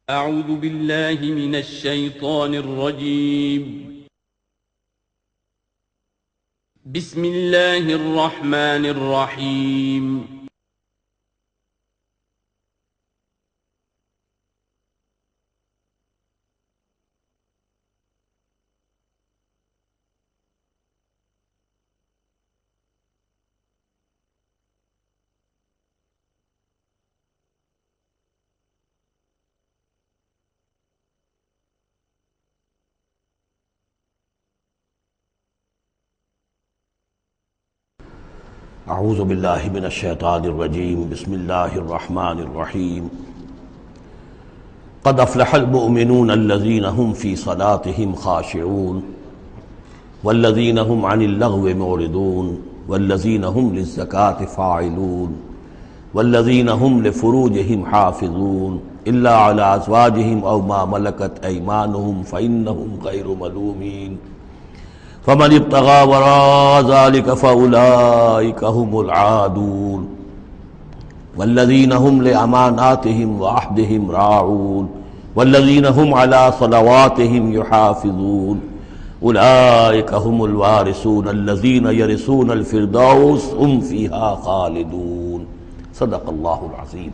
اعوذ باللہ من الشیطان الرجیم بسم اللہ الرحمن الرحیم اعوذ باللہ من الشیطان الرجیم بسم اللہ الرحمن الرحیم قد افلح المؤمنون الذین هم فی صلاتهم خاشعون والذین هم عن اللغو معرضون والذین هم للزکاة فاعلون والذین هم لفروجهم حافظون الا علی ازواجهم او ما ملکت ایمانهم فإنهم غیر ملومین فمن ابتغى وراء ذلك فأولئك هم العادون والذين هم لأماناتهم وعهدهم راعون والذين هم على صلواتهم يحافظون أولئك هم الوارثون الذين يرثون الفردوس هم فيها خالدون صدق الله العظيم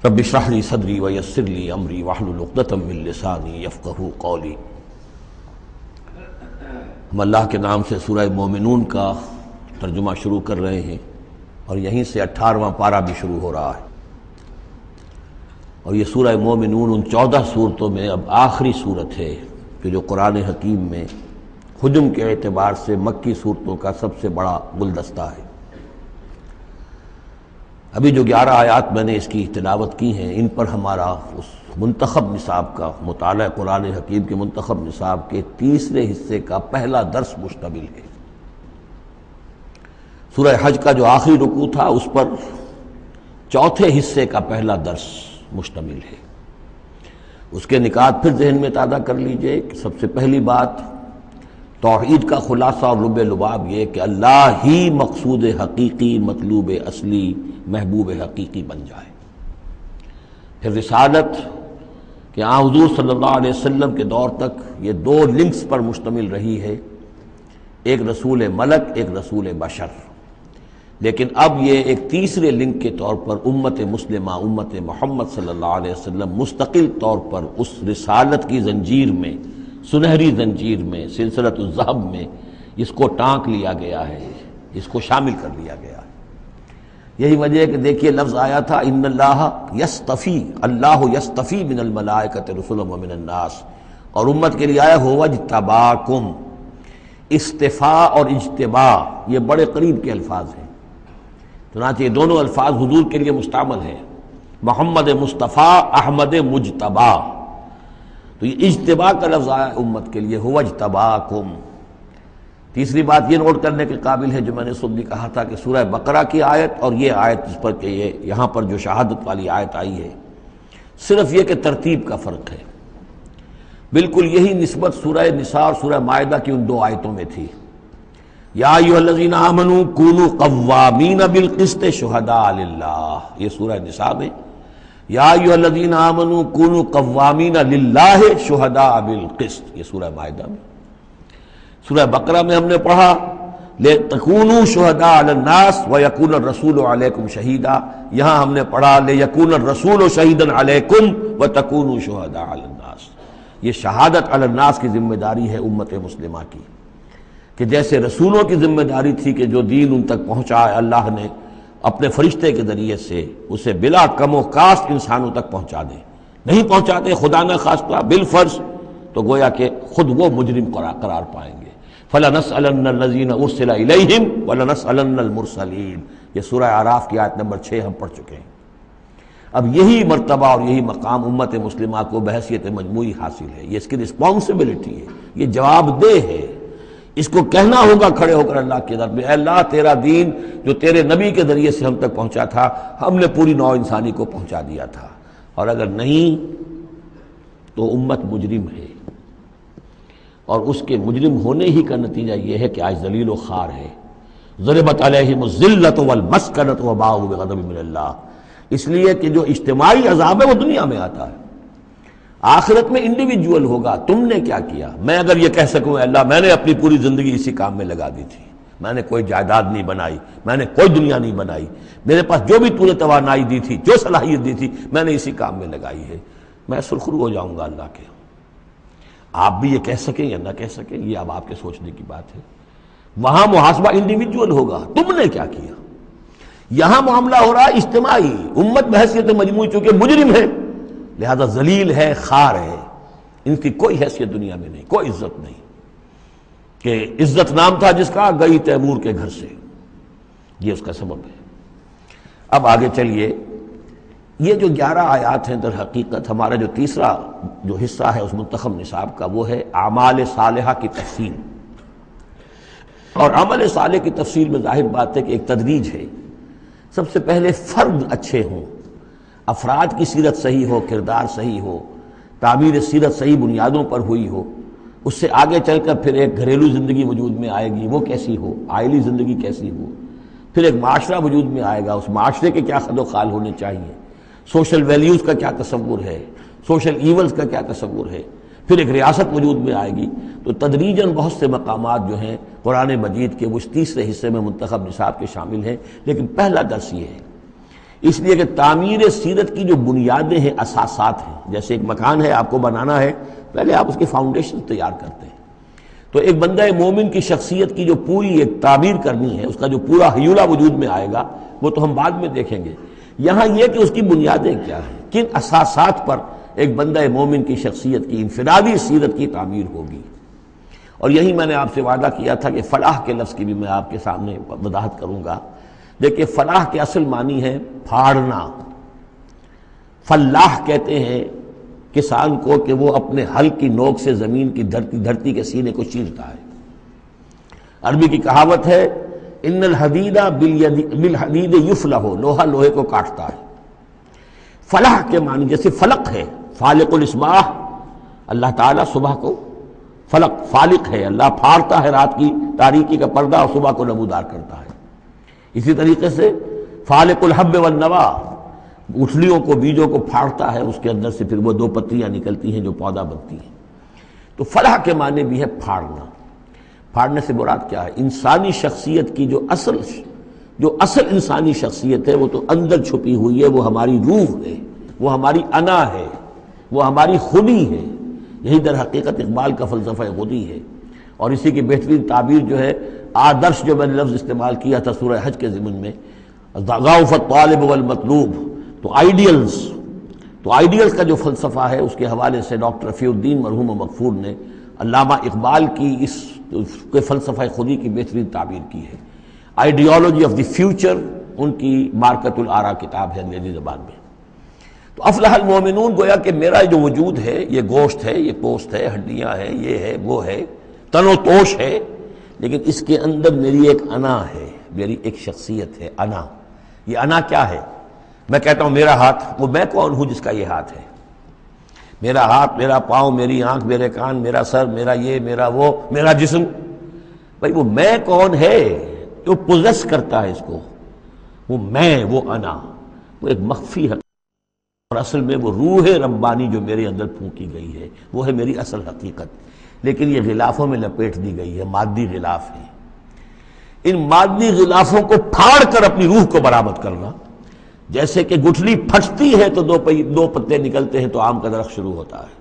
رب اشرح لي صدري ويسر لي أمري واحلل عقدة من لساني يفقهوا قولي۔ ہم اللہ کے نام سے سورہ مومنون کا ترجمہ شروع کر رہے ہیں اور یہیں سے 18واں پارہ بھی شروع ہو رہا ہے، اور یہ سورہ مومنون ان 14 صورتوں میں اب آخری صورت ہے کہ جو قرآن حکیم میں حجم کے اعتبار سے مکی صورتوں کا سب سے بڑا گلدستہ ہے۔ ابھی جو 11 آیات میں نے اس کی تلاوت کی ہیں، ان پر ہمارا اس منتخب نصاب کا مطالعہ قرآن حکیم کے منتخب نصاب کے تیسرے حصے کا پہلا درس مشتمل ہے۔ سورہ حج کا جو آخری رکوع تھا اس پر چوتھے حصے کا پہلا درس مشتمل ہے۔ اس کے نکات پھر ذہن میں تازہ کر لیجئے کہ سب سے پہلی بات توحید کا خلاصہ اور لب لباب یہ کہ اللہ ہی مقصود حقیقی، مطلوب اصلی، محبوب حقیقی بن جائے۔ پھر رسالت کہ حضور صلی اللہ علیہ وسلم کے دور تک یہ 2 لنکس پر مشتمل رہی ہے، ایک رسول ملک، ایک رسول بشر، لیکن اب یہ ایک تیسرے لنک کے طور پر امت مسلمہ، امت محمد صلی اللہ علیہ وسلم مستقل طور پر اس رسالت کی زنجیر میں، سنہری زنجیر میں، سلسلۃ الذہب میں اس کو ٹانک لیا گیا ہے، اس کو شامل کر لیا گیا ہے۔ یہی وجہ ہے کہ دیکھیے لفظ آیا تھا ان اللہ یستفی، اللہ یستفی من الملائکۃ رسلا ومن الناس، اور امت کے لیے آیا هو اجتباکم۔ استفاء اور اجتباء یہ بڑے قریب کے الفاظ ہیں، چنانچہ یہ دونوں الفاظ حضور کے لیے مستعمل ہیں، محمد مصطفیٰ، احمد مجتبی۔ تو یہ اجتباء کا لفظ آیا امت کے لیے هو اجتباکم۔ تیسری بات یہ نوٹ کرنے کے قابل ہے جو میں نے صبح بھی کہا تھا کہ سورہ بقرہ کی آیت اور یہ آیت جس پر کہ یہ یہاں پر جو شہادت والی آیت آئی ہے، صرف یہ کہ ترتیب کا فرق ہے۔ بالکل یہی نسبت سورہ نساء اور سورہ مائدہ کی ان 2 آیتوں میں تھی۔ یا ایھا الذین آمنوا کونوا قوامین بالقسط شہداء للہ، یہ سورہ نساء میں، یا ایھا الذین آمنوا کونوا قوامین للہ شہداء بالقسط، یہ سورہ مائدہ میں۔ سورہ بقرہ میں ہم نے پڑھا لِتَكُونُوا شُهَدَاءَ عَلَى النَّاسِ وَيَكُونَ الرَّسُولُ عَلَيْكُمْ شَهِيدًا، یہاں ہم نے پڑھا لِيَكُونَ الرَّسُولُ شَهِيدًا عَلَيْكُمْ وَتَكُونُوا شُهَدَاءَ عَلَى النَّاسِ۔ یہ شہادت علی الناس کی ذمہ داری ہے امت مسلمہ کی، کہ جیسے رسولوں کی ذمہ داری تھی کہ جو دین ان تک پہنچائے اللہ نے اپنے فرشتے کے ذریعے سے اسے بلا کم و کاست انسانوں تک پہنچا دیں، نہیں پہنچاتے خدا نہ خواستہ بالفرض تو گویا کہ خود وہ مجرم قرار پائیں گے۔ فَلَنَسْأَلَنَّ الَّذِينَ أُرْسِلَ إِلَيْهِمْ وَلَنَسْأَلَنَّ الْمُرْسَلِينَ، یہ سورہ اعراف کی آیت نمبر 6 ہم پڑھ چکے ہیں۔ اب یہی مرتبہ اور یہی مقام امت مسلمہ کو بحیثیت مجموعی حاصل ہے، یہ اس کی رسپانسبلٹی ہے، یہ جواب دہ ہے، اس کو کہنا ہوگا کھڑے ہو کر اللہ کی عدالت میں، اے اللہ تیرا دین جو تیرے نبی کے ذریعے سے ہم تک پہنچا تھا، ہم نے پوری نوع انسانی کو پہنچا دیا تھا، اور اگر نہیں تو امت مجرم ہے، اور اس کے مجرم ہونے ہی کا نتیجہ یہ ہے کہ آج ذلیل و خوار ہے۔ ضربت علیہم الذلۃ والمسکنۃ وباءوا بغضب من اللہ، اس لیے کہ جو اجتماعی عذاب ہے وہ دنیا میں آتا ہے، آخرت میں انڈیویجول ہوگا تم نے کیا کیا۔ میں اگر یہ کہہ سکوں اللہ میں نے اپنی پوری زندگی اسی کام میں لگا دی تھی، میں نے کوئی جائیداد نہیں بنائی، میں نے کوئی دنیا نہیں بنائی، میرے پاس جو بھی تو نے توانائی دی تھی، جو صلاحیت دی تھی، میں نے اسی کام میں لگائی ہے، میں سرخرو ہو جاؤں گا اللہ کے۔ آپ بھی یہ کہہ سکیں یا نہ کہہ سکیں، یہ اب آپ کے سوچنے کی بات ہے۔ وہاں محاسبہ انڈیویجول ہوگا، تم نے کیا کیا۔ یہاں معاملہ ہو رہا ہے اجتماعی، امت بحیثیت مجموعی چونکہ مجرم ہے لہذا ذلیل ہے، خار ہے، ان کی کوئی حیثیت دنیا میں نہیں، کوئی عزت نہیں، کہ عزت نام تھا جس کا گئی تیمور کے گھر سے، یہ اس کا سبب ہے۔ اب آگے چلیے، یہ جو 11 آیات ہیں در حقیقت ہمارا جو تیسرا جو حصہ ہے اس منتخب نصاب کا وہ ہے اعمال صالحہ کی تفصیل۔ اور عمل صالح کی تفصیل میں ظاہر بات ہے کہ ایک تدریج ہے۔ سب سے پہلے فرد اچھے ہوں، افراد کی سیرت صحیح ہو، کردار صحیح ہو، تعمیر سیرت صحیح بنیادوں پر ہوئی ہو، اس سے آگے چل کر پھر ایک گھریلو زندگی وجود میں آئے گی، وہ کیسی ہو، عائلی زندگی کیسی ہو، پھر ایک معاشرہ وجود میں آئے گا، اس معاشرے کے کیا خد و خال ہونے چاہیے، سوشل ویلیوز کا کیا تصور ہے، سوشل ایونز کا کیا تصور ہے، پھر ایک ریاست وجود میں آئے گی۔ تو تدریجاً بہت سے مقامات جو ہیں قرآن مجید کے وہ اس تیسرے حصے میں منتخب نصاب کے شامل ہیں، لیکن پہلا درس یہ ہے، اس لیے کہ تعمیر سیرت کی جو بنیادیں ہیں، اساسات ہیں، جیسے ایک مکان ہے آپ کو بنانا ہے، پہلے آپ اس کی فاؤنڈیشن تیار کرتے ہیں، تو ایک بندہ مومن کی شخصیت کی جو پوری ایک تعمیر کرنی ہے، اس کا جو پورا حیولہ وجود میں آئے گا وہ تو ہم بعد میں دیکھیں گے۔ یہاں یہ کہ اس کی بنیادیں کیا ہیں، کن اساسات پر ایک بندہ مومن کی شخصیت کی انفرادی سیرت کی تعمیر ہوگی۔ اور یہی میں نے آپ سے وعدہ کیا تھا کہ فلاح کے لفظ کی بھی میں آپ کے سامنے وضاحت کروں گا۔ دیکھیے فلاح کے اصل معنی ہے پھاڑنا۔ فلاح کہتے ہیں کسان کو کہ وہ اپنے ہل کی نوک سے زمین کی دھرتی کے سینے کو چیرتا ہے۔ عربی کی کہاوت ہے ان الحدید بالحدید یفلح، لوہا لوہے کو کاٹتا ہے۔ فلاح کے معنی جیسے فلق ہے، فالق الاسباح، اللہ تعالیٰ صبح کو فلق فالق ہے، اللہ پھاڑتا ہے رات کی تاریکی کا پردہ اور صبح کو نمودار کرتا ہے۔ اسی طریقے سے فالق الحب والنوا، گٹھلیوں کو بیجوں کو پھاڑتا ہے، اس کے اندر سے پھر وہ 2 پتیاں نکلتی ہیں جو پودا بنتی ہیں۔ تو فلاح کے معنی بھی ہے پھاڑنا۔ پھاڑنے سے مراد کیا ہے؟ انسانی شخصیت کی جو اصل انسانی شخصیت ہے وہ تو اندر چھپی ہوئی ہے، وہ ہماری روح ہے، وہ ہماری انا ہے، وہ ہماری خودی ہے۔ یہی در حقیقت اقبال کا فلسفہ خودی ہے، اور اسی کی بہترین تعبیر جو ہے آدرش جو میں نے لفظ استعمال کیا تھا سورہ حج کے ضمن میں، ضعف الطالب والمطلوب، تو آئیڈیلز کا جو فلسفہ ہے اس کے حوالے سے ڈاکٹر رفیع الدین مرحوم و مغفور نے علامہ اقبال کی اس کے فلسفہ خودی کی بہترین تعبیر کی ہے۔ آئیڈیالوجی آف دی فیوچر ان کی مارکت الآراء کتاب ہے انگریزی زبان میں۔ تو افلح المومنون، گویا کہ میرا جو وجود ہے یہ گوشت ہے، یہ پوست ہے، ہڈیاں ہیں، یہ ہے وہ ہے، تن و توش ہے، لیکن اس کے اندر میری ایک انا ہے، میری ایک شخصیت ہے، انا۔ یہ انا کیا ہے؟ میں کہتا ہوں میرا ہاتھ، وہ میں کون ہوں جس کا یہ ہاتھ ہے؟ میرا ہاتھ، میرا پاؤں، میری آنکھ، میرے کان، میرا سر، میرا یہ، میرا وہ، میرا جسم، بھائی وہ میں کون ہے جو پوزیس کرتا ہے اس کو؟ وہ میں، وہ انا، وہ ایک مخفی ہے، اور اصل میں وہ روح ربانی جو میرے اندر پھونکی گئی ہے وہ ہے میری اصل حقیقت، لیکن یہ غلافوں میں لپیٹ دی گئی ہے، مادی غلاف ہے۔ ان مادی غلافوں کو پھاڑ کر اپنی روح کو برآمد کرنا، جیسے کہ گٹھلی پھٹتی ہے تو 2 پتے نکلتے ہیں تو آم کا درخت شروع ہوتا ہے۔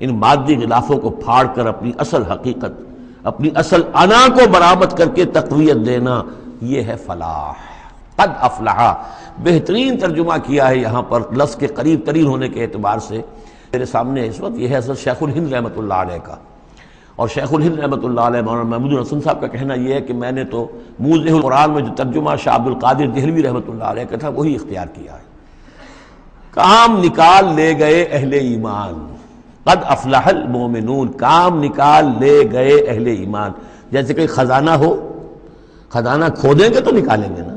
ان مادی غلافوں کو پھاڑ کر اپنی اصل حقیقت، اپنی اصل انا کو برآمد کر کے تقویت دینا، یہ ہے فلاح۔ قد افلح، بہترین ترجمہ کیا ہے یہاں پر لفظ کے قریب ترین ہونے کے اعتبار سے۔ میرے سامنے اس وقت یہ ہے حضرت شیخ الہند رحمۃ اللہ علیہ کا، اور شیخ الہند رحمۃ اللہ علیہ مولانا محمود الحسن صاحب کا کہنا یہ ہے کہ میں نے تو موضح القرآن میں جو ترجمہ شاہ عبد القادر دہلوی رحمۃ اللہ علیہ کا تھا وہی اختیار کیا ہے۔ کام نکال لے گئے اہل ایمان، قد افلح المومنون، کام نکال لے گئے اہل ایمان۔ جیسے کہ خزانہ ہو، خزانہ کھودیں گے تو نکالیں گے نا،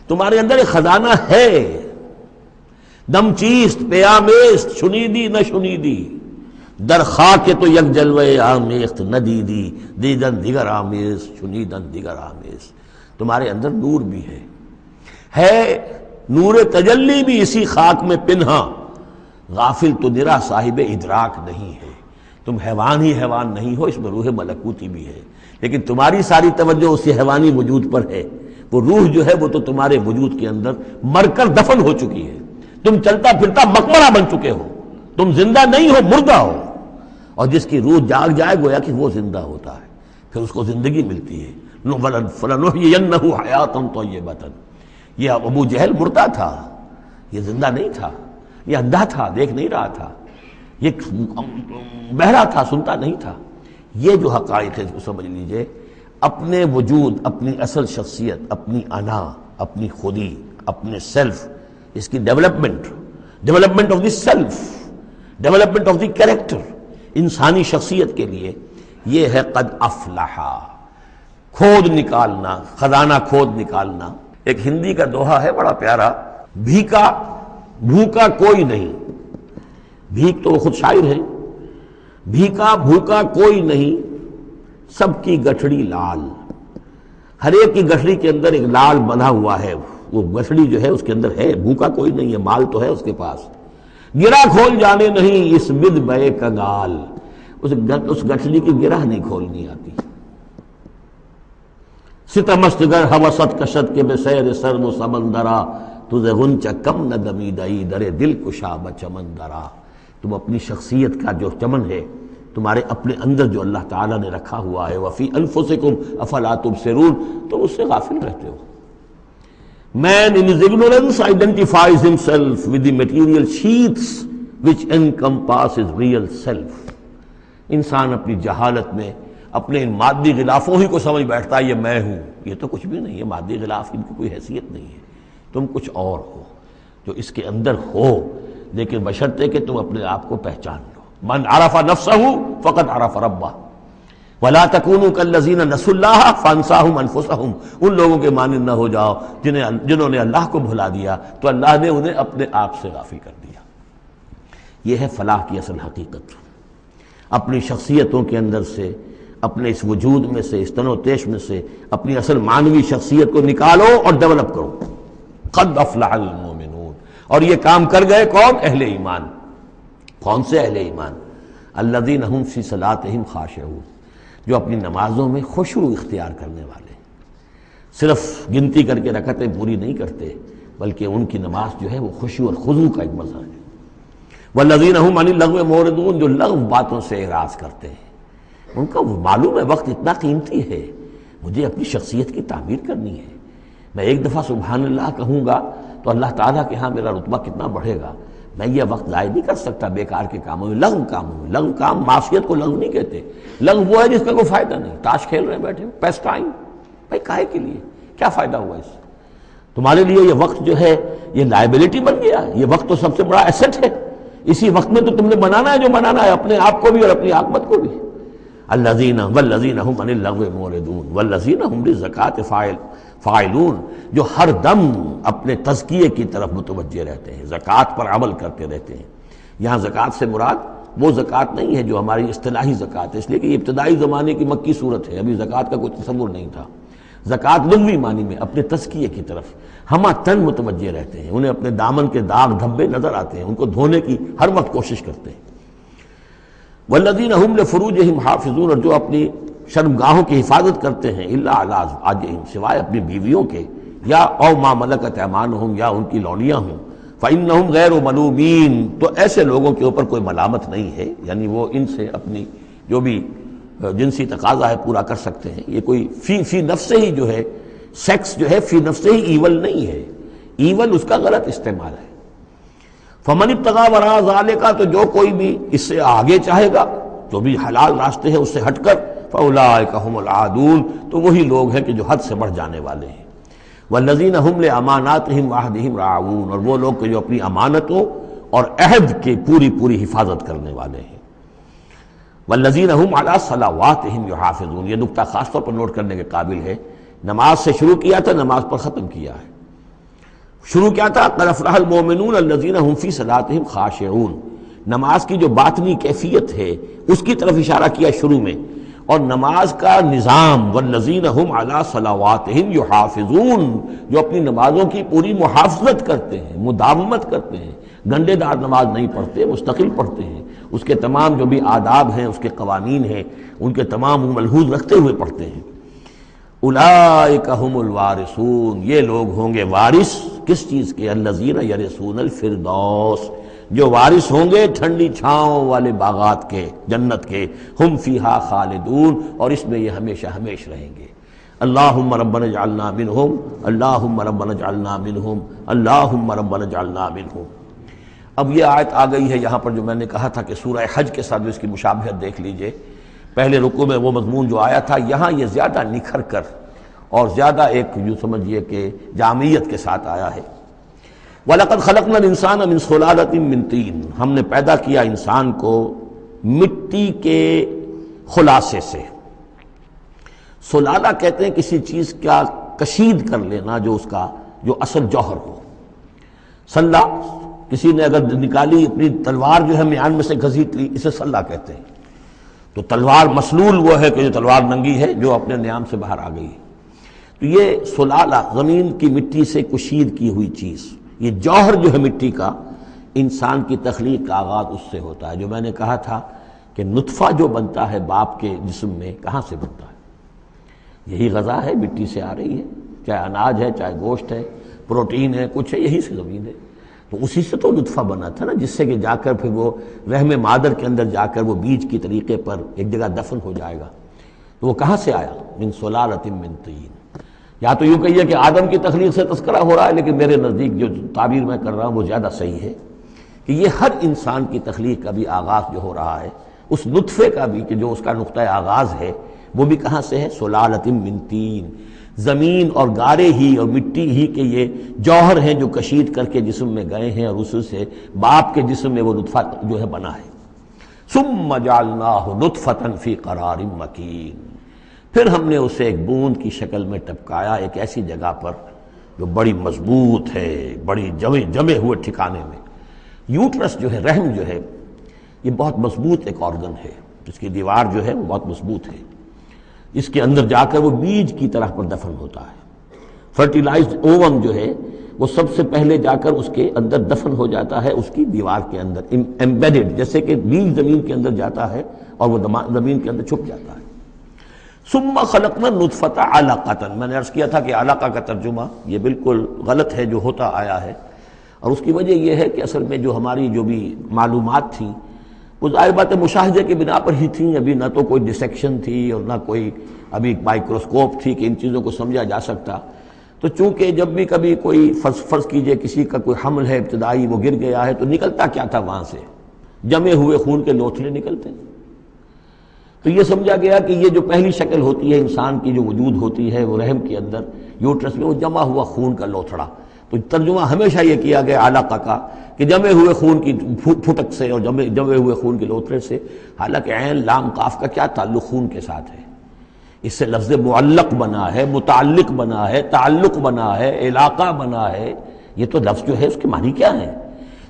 تمہارے اندر ایک خزانہ ہے، دم چیست پیامیست، شنیدی نہ شنیدی، در خاک تو یک جلوے آمیخت نہ دیدی، دیدن دیگر آمیز، شنیدن دیگر آمیز۔ تمہارے اندر نور بھی ہے نور تجلی بھی اسی خاک میں پنہاں، غافل تو نرا صاحب ادراک نہیں ہے۔ تم حیوان ہی حیوان نہیں ہو، اس میں روح ملکوتی بھی ہے، لیکن تمہاری ساری توجہ اسی حیوانی وجود پر ہے۔ وہ روح جو ہے وہ تو تمہارے وجود کے اندر مر کر دفن ہو چکی ہے، تم چلتا پھرتا مقبرہ بن چکے ہو، تم زندہ نہیں ہو، مردہ ہو۔ اور جس کی روح جاگ جائے گویا کہ وہ زندہ ہوتا ہے، پھر اس کو زندگی ملتی ہے۔ فَلَنُحْيِيَنَّهُ حَيَاةً طَيِّبَةً۔ یہ ابو جہل مردہ تھا، یہ زندہ نہیں تھا، یہ اندھا تھا، دیکھ نہیں رہا تھا، یہ بہرا تھا، سنتا نہیں تھا۔ یہ جو حقائق ہے اس کو سمجھ لیجئے، اپنے وجود، اپنی اصل شخصیت، اپنی انا، اپنی خودی، اپنے سیلف، اس کی development of the self, development of the character, انسانی شخصیت کے لیے یہ ہے قد افلحا، کھود نکالنا، خزانہ کھود نکالنا۔ ایک ہندی کا دوہا ہے بڑا پیارا، بھوکا کوئی نہیں، بھیک تو وہ خود شاعر ہے، بھیکا بھوکا کوئی نہیں، سب کی گٹھڑی لال۔ ہر ایک کی گٹھڑی کے اندر ایک لال بندھا ہوا ہے، وہ گٹھڑی جو ہے اس کے اندر ہے، بھوکا کوئی نہیں ہے، مال تو ہے اس کے پاس۔ گرہ کھول جانے نہیں اس بد بے کنگال، اس گٹھڑی کی گرہ نہیں کھولنی آتی۔ ستمست گر ہوست کشت کے بے سیر سرم و سمندرا، تجھے غنچہ کم نہ دمیدئی در دل کشا بچمندرا۔ تم اپنی شخصیت کا جو چمن ہے تمہارے اپنے اندر جو اللہ تعالیٰ نے رکھا ہوا ہے، وفی انفسکم افلا تبصرون، تم اس سے غافل رہتے ہو۔ Man in his ignorance identifies himself with the material sheaths which encompass his real self۔ انسان اپنی جہالت میں اپنے ان مادی غلافوں ہی کو سمجھ بیٹھتا ہے یہ میں ہوں، یہ تو کچھ بھی نہیں ہے، مادی غلاف ان کی کوئی حیثیت نہیں ہے، تم کچھ اور ہو جو اس کے اندر ہو، لیکن بشرطے کہ تم اپنے آپ کو پہچان لو۔ من عرف نفسہ فقد عرف ربہ ولا تکونوا کالذین نسوا اللہ فانساہم انفسہم۔ ان لوگوں کے مانند نہ ہو جاؤ جنہوں نے اللہ کو بھلا دیا تو اللہ نے انہیں اپنے آپ سے غافل کر دیا۔ یہ ہے فلاح کی اصل حقیقت۔ اپنی شخصیتوں کے اندر سے، اپنے اس وجود میں سے، اس تن و تیش میں سے اپنی اصل معنوی شخصیت کو نکالو اور ڈیولپ کرو۔ قد افلح المؤمنون۔ اور یہ کام کر گئے کون؟ اہل ایمان۔ کون سے اہل ایمان؟ الذین هم فی صلاتہم خاشعون، جو اپنی نمازوں میں خشوع اختیار کرنے والے، صرف گنتی کر کے رکعتیں پوری نہیں کرتے، بلکہ ان کی نماز جو ہے وہ خشوع اور خضوع کا ایک مظہر ہے۔ والذین هم عن اللغو معرضون، جو لغو باتوں سے اعراض کرتے ہیں، ان کا معلوم ہے وقت اتنا قیمتی ہے، مجھے اپنی شخصیت کی تعمیر کرنی ہے۔ میں ایک دفعہ سبحان اللہ کہوں گا تو اللہ تعالیٰ کے ہاں میرا رتبہ کتنا بڑھے گا۔ میں یہ وقت ضائع نہیں کر سکتا بیکار کے کاموں میں، لغو کاموں میں۔ لغو کام، معصیت کو لغو نہیں کہتے، لغو وہ ہے جس کا کوئی فائدہ نہیں۔ تاش کھیل رہے بیٹھے پیس ٹائم، بھائی کاہے کے لیے؟ کیا فائدہ ہوا اس سے؟ تمہارے لیے یہ وقت جو ہے یہ لائبلٹی بن گیا، یہ وقت تو سب سے بڑا ایسٹ ہے۔ اسی وقت میں تو تم نے بنانا ہے جو بنانا ہے، اپنے آپ کو بھی اور اپنی عاقبت کو بھی۔ الذین والذین هم عن اللغو معرضون والذین هم للزکاۃ فاعلون، جو ہر دم اپنے تزکیے کی طرف متوجہ رہتے ہیں، زکوٰۃ پر عمل کرتے رہتے ہیں۔ یہاں زکوٰۃ سے مراد وہ زکوٰۃ نہیں ہے جو ہماری اصطلاحی زکوٰۃ ہے، اس لیے کہ یہ ابتدائی زمانے کی مکی صورت ہے، ابھی زکوٰۃ کا کوئی تصور نہیں تھا۔ زکوٰۃ لغوی معنی میں اپنے تزکیے کی طرف ہمہ تن متوجہ رہتے ہیں، انہیں اپنے دامن کے داغ دھبے نظر آتے ہیں، ان کو دھونے کی ہر وقت کوشش کرتے ہیں۔ والذین هم لفروجہم حافظون، اور جو اپنی شرمگاہوں کی حفاظت کرتے ہیں، الا علی ازواجہم، سوائے اپنی بیویوں کے، یا او ما ملکت ایمانہم، یا ان کی لونیاں ہوں، فإنہم غیر ملومین، تو ایسے لوگوں کے اوپر کوئی ملامت نہیں ہے، یعنی وہ ان سے اپنی جو بھی جنسی تقاضا ہے پورا کر سکتے ہیں۔ یہ کوئی فی نفس ہی جو ہے، سیکس جو ہے فی نفس ہی ایول نہیں ہے، ایول اس کا غلط استعمال ہے۔ فمن ابتغى وراء ذلك، تو جو کوئی بھی اس سے آگے چاہے گا، جو بھی حلال راستے ہیں اس سے ہٹ کر، فاولئک هم العادون، تو وہی لوگ ہیں کہ جو حد سے بڑھ جانے والے ہیں۔ والذین هم لاماناتهم وعهدهم راعون، اور وہ لوگ کہ جو اپنی امانتوں اور عہد کی پوری حفاظت کرنے والے ہیں۔ والذین هم علی صلواتهم یحافظون، یہ نکتہ خاص طور پر نوٹ کرنے کے قابل ہے۔ نماز سے شروع کیا تھا، نماز پر ختم کیا ہے۔ شروع کیا تھا قد افلح المؤمنون الذین هم فی صلاتهم خاشعون، نماز کی جو باطنی کیفیت ہے اس کی طرف اشارہ کیا شروع میں، اور نماز کا نظام، والذین هم علی صلواتہم یحافظون، جو اپنی نمازوں کی پوری محافظت کرتے ہیں، مداومت کرتے ہیں، گنڈے دار نماز نہیں پڑھتے، مستقل پڑھتے ہیں، اس کے تمام جو بھی آداب ہیں، اس کے قوانین ہیں، ان کے تمام ملحوظ رکھتے ہوئے پڑھتے ہیں۔ اولئک هم الوارثون، یہ لوگ ہوں گے وارث کس چیز کے؟ الذین یرثون الفردوس، جو وارث ہوں گے ٹھنڈی چھاؤں والے باغات کے، جنت کے، ہم فیہا خالدون، اور اس میں یہ ہمیشہ ہمیش رہیں گے۔ اللہم ربنا اجعلنا منہم، اللہم ربنا اجعلنا منہم، اللہم ربنا اجعلنا منہم۔ اب یہ آیت آ گئی ہے یہاں پر جو میں نے کہا تھا کہ سورہ حج کے ساتھ اس کی مشابہت دیکھ لیجئے۔ پہلے رکوع میں وہ مضمون جو آیا تھا، یہاں یہ زیادہ نکھر کر اور زیادہ ایک یوں سمجھیے کہ جامعیت کے ساتھ آیا ہے۔ وَلَقَدْ خَلَقْنَا الْإِنسَانَ مِنْ صُلَالَةٍ مِّن طِينٍ، ہم نے پیدا کیا انسان کو مٹی کے خلاصے سے۔ سلالہ کہتے ہیں کسی چیز کا کشید کر لینا، جو اس کا جو اصل جوہر ہو۔ سلہ، کسی نے اگر نکالی اپنی تلوار جو ہے میان میں سے گھسیٹ لی، اسے سلہ کہتے ہیں۔ تو تلوار مسلول وہ ہے کہ جو تلوار ننگی ہے، جو اپنے نیام سے باہر آ گئی۔ تو یہ سلالہ زمین کی مٹی سے کشید کی ہوئی چیز، یہ جوہر جو ہے مٹی کا، انسان کی تخلیق کا آغاز اس سے ہوتا ہے۔ جو میں نے کہا تھا کہ نطفہ جو بنتا ہے باپ کے جسم میں، کہاں سے بنتا ہے؟ یہی غذا ہے، مٹی سے آ رہی ہے، چاہے اناج ہے، چاہے گوشت ہے، پروٹین ہے، کچھ ہے، یہی سے زمین ہے۔ تو اسی سے تو نطفہ بنا تھا نا، جس سے کہ جا کر پھر وہ رحم مادر کے اندر جا کر وہ بیج کی طریقے پر ایک جگہ دفن ہو جائے گا۔ تو وہ کہاں سے آیا؟ من صلالۃ من طین۔ یا تو یوں کہیے کہ آدم کی تخلیق سے تذکرہ ہو رہا ہے، لیکن میرے نزدیک جو تعبیر میں کر رہا ہوں وہ زیادہ صحیح ہے کہ یہ ہر انسان کی تخلیق کا بھی آغاز جو ہو رہا ہے، اس نطفے کا بھی کہ جو اس کا نقطہ آغاز ہے، وہ بھی کہاں سے ہے؟ صلالۃ من طین۔ زمین اور گارے ہی اور مٹی ہی کے یہ جوہر ہیں جو کشید کر کے جسم میں گئے ہیں، اور اس سے باپ کے جسم میں وہ نطفہ جو ہے بنا ہے۔ ثم جعلناہ نطفۃ فی قرار مکین، پھر ہم نے اسے ایک بوند کی شکل میں ٹپکایا ایک ایسی جگہ پر جو بڑی مضبوط ہے، بڑی جمے ہوئے ٹھکانے میں۔ یوٹرس جو ہے، رحم جو ہے، یہ بہت مضبوط ایک آرگن ہے، اس کی دیوار جو ہے وہ بہت مضبوط ہے۔ اس کے اندر جا کر وہ بیج کی طرح پر دفن ہوتا ہے۔ فرٹیلائزڈ اووم جو ہے وہ سب سے پہلے جا کر اس کے اندر دفن ہو جاتا ہے، اس کی دیوار کے اندر ایمبیڈڈ، جیسے کہ بیج زمین کے اندر جاتا ہے اور وہ زمین کے اندر چھپ جاتا ہے۔ ثم خلقنا النطفۃ علقۃ، میں نے عرض کیا تھا کہ علقہ کا ترجمہ یہ بالکل غلط ہے جو ہوتا آیا ہے، اور اس کی وجہ یہ ہے کہ اصل میں جو ہماری جو بھی معلومات تھیں وہ ظاہر بات ہے مشاہدے کی بنا پر ہی تھیں، ابھی نہ تو کوئی ڈسیکشن تھی اور نہ کوئی ابھی مائکروسکوپ تھی کہ ان چیزوں کو سمجھا جا سکتا۔ تو چونکہ جب بھی کبھی کوئی فرض کیجئے کسی کا کوئی حمل ہے ابتدائی، وہ گر گیا ہے، تو نکلتا کیا تھا وہاں سے؟ جمے ہوئے خون کے لوتھڑے نکلتے ہیں۔ تو یہ سمجھا گیا کہ یہ جو پہلی شکل ہوتی ہے انسان کی جو وجود ہوتی ہے وہ رحم کے اندر یوٹرس میں، وہ جمع ہوا خون کا لوتھڑا۔ تو ترجمہ ہمیشہ یہ کیا گیا علقہ کا کہ جمے ہوئے خون کی پھٹک سے اور جمے ہوئے خون کے لوتھڑے سے، حالانکہ عین لام قاف کا کیا تعلق خون کے ساتھ ہے؟ اس سے لفظ معلق بنا ہے، متعلق بنا ہے، تعلق بنا ہے، علاقہ بنا ہے۔ یہ تو لفظ جو ہے اس کے معنی کیا ہے؟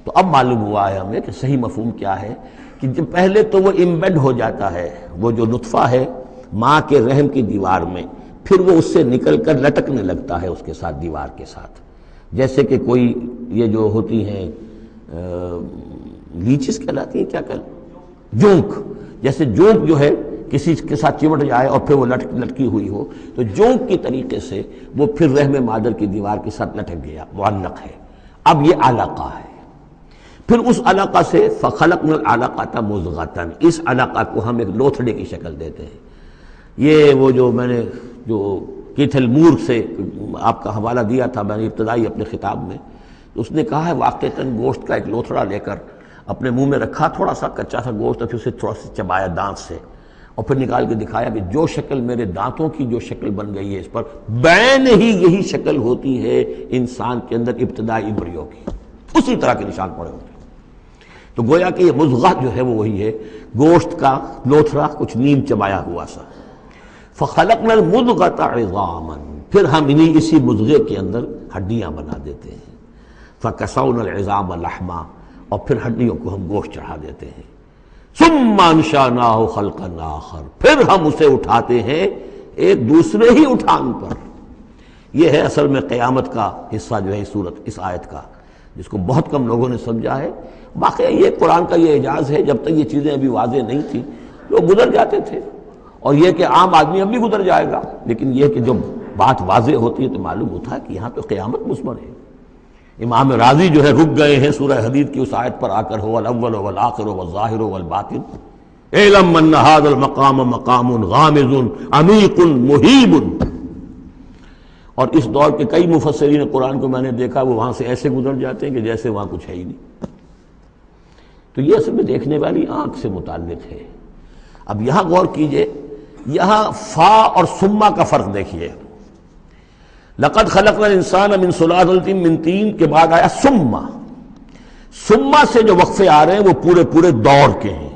تو اب معلوم ہوا ہے ہمیں کہ صحیح مفہوم کیا ہے کہ جب پہلے تو وہ امبیڈ ہو جاتا ہے، وہ جو نطفہ ہے ماں کے رحم کی دیوار میں، پھر وہ اس سے نکل کر لٹکنے لگتا ہے اس کے ساتھ، دیوار کے ساتھ، جیسے کہ کوئی یہ جو ہوتی ہیں لیچز کہلاتی ہیں، کیا جونک، جیسے جونک جو ہے کسی کے ساتھ چمٹ جائے اور پھر وہ لٹکی ہوئی ہو، تو جونک کی طریقے سے وہ پھر رحم مادر کی دیوار کے ساتھ لٹک گیا، معلق ہے۔ اب یہ علقہ ہے۔ پھر اس علقہ سے فخلقنا العلقۃ مضغۃ، اس علقہ کو ہم ایک لوتھڑے کی شکل دیتے ہیں۔ یہ وہ جو میں نے جو کیتھل مور سے آپ کا حوالہ دیا تھا میں نے ابتدائی اپنے خطاب میں، اس نے کہا ہے واقعتاً گوشت کا ایک لوتھڑا لے کر اپنے منہ میں رکھا، تھوڑا سا کچا سا گوشت، اور پھر اسے تھوڑا سا چبایا دانت سے، اور پھر نکال کے دکھایا کہ جو شکل میرے دانتوں کی جو شکل بن گئی ہے اس پر بین ہی یہی شکل ہوتی ہے انسان کے اندر ابتدائی ایمبریو کی، اسی طرح کے نشان پڑے ہوتے ہیں۔ تو گویا کہ یہ مضغہ جو ہے وہ وہی ہے، گوشت کا لوتھڑا کچھ نیم چبایا ہوا سا۔ فخلقنا المضغۃ عظاما، پھر ہم انہیں اسی مضغے کے اندر ہڈیاں بنا دیتے ہیں۔ فکسونا العظام لحما، اور پھر ہڈیوں کو ہم گوشت چڑھا دیتے ہیں۔ ثم انشأناہ خلقا آخر، پھر ہم اسے اٹھاتے ہیں ایک دوسرے ہی اٹھان پر۔ یہ ہے اصل میں قیامت کا حصہ جو ہے اس آیت کا، جس کو بہت کم لوگوں نے سمجھا ہے۔ واقعی یہ قرآن کا یہ اعجاز ہے، جب تک یہ چیزیں ابھی واضح نہیں تھیں لوگ گزر جاتے تھے، اور یہ کہ عام آدمی اب بھی گزر جائے گا، لیکن یہ کہ جب بات واضح ہوتی ہے تو معلوم ہوتا ہے کہ یہاں تو قیامت مثمر ہے۔ امام راضی جو ہے رک گئے ہیں سورہ حدید کی اس آیت پر آ کر، هو الاول والآخر والظاہر والباطن اعلم ان هذا المقام مقام غامض عمیق محیب۔ اور اس دور کے کئی مفسرین قرآن کو میں نے دیکھا وہ وہاں سے ایسے گزر جاتے ہیں کہ جیسے وہاں کچھ ہے ہی نہیں۔ تو یہ اصل میں دیکھنے والی آنکھ سے متعلق ہے۔ اب یہاں غور کیجئے، یہاں فا اور ثم کا فرق دیکھیے۔ لقد خلقنا الانسان من سلالۃ من طین کے بعد آیا ثم سے جو وقفے آ رہے ہیں وہ پورے پورے دور کے ہیں۔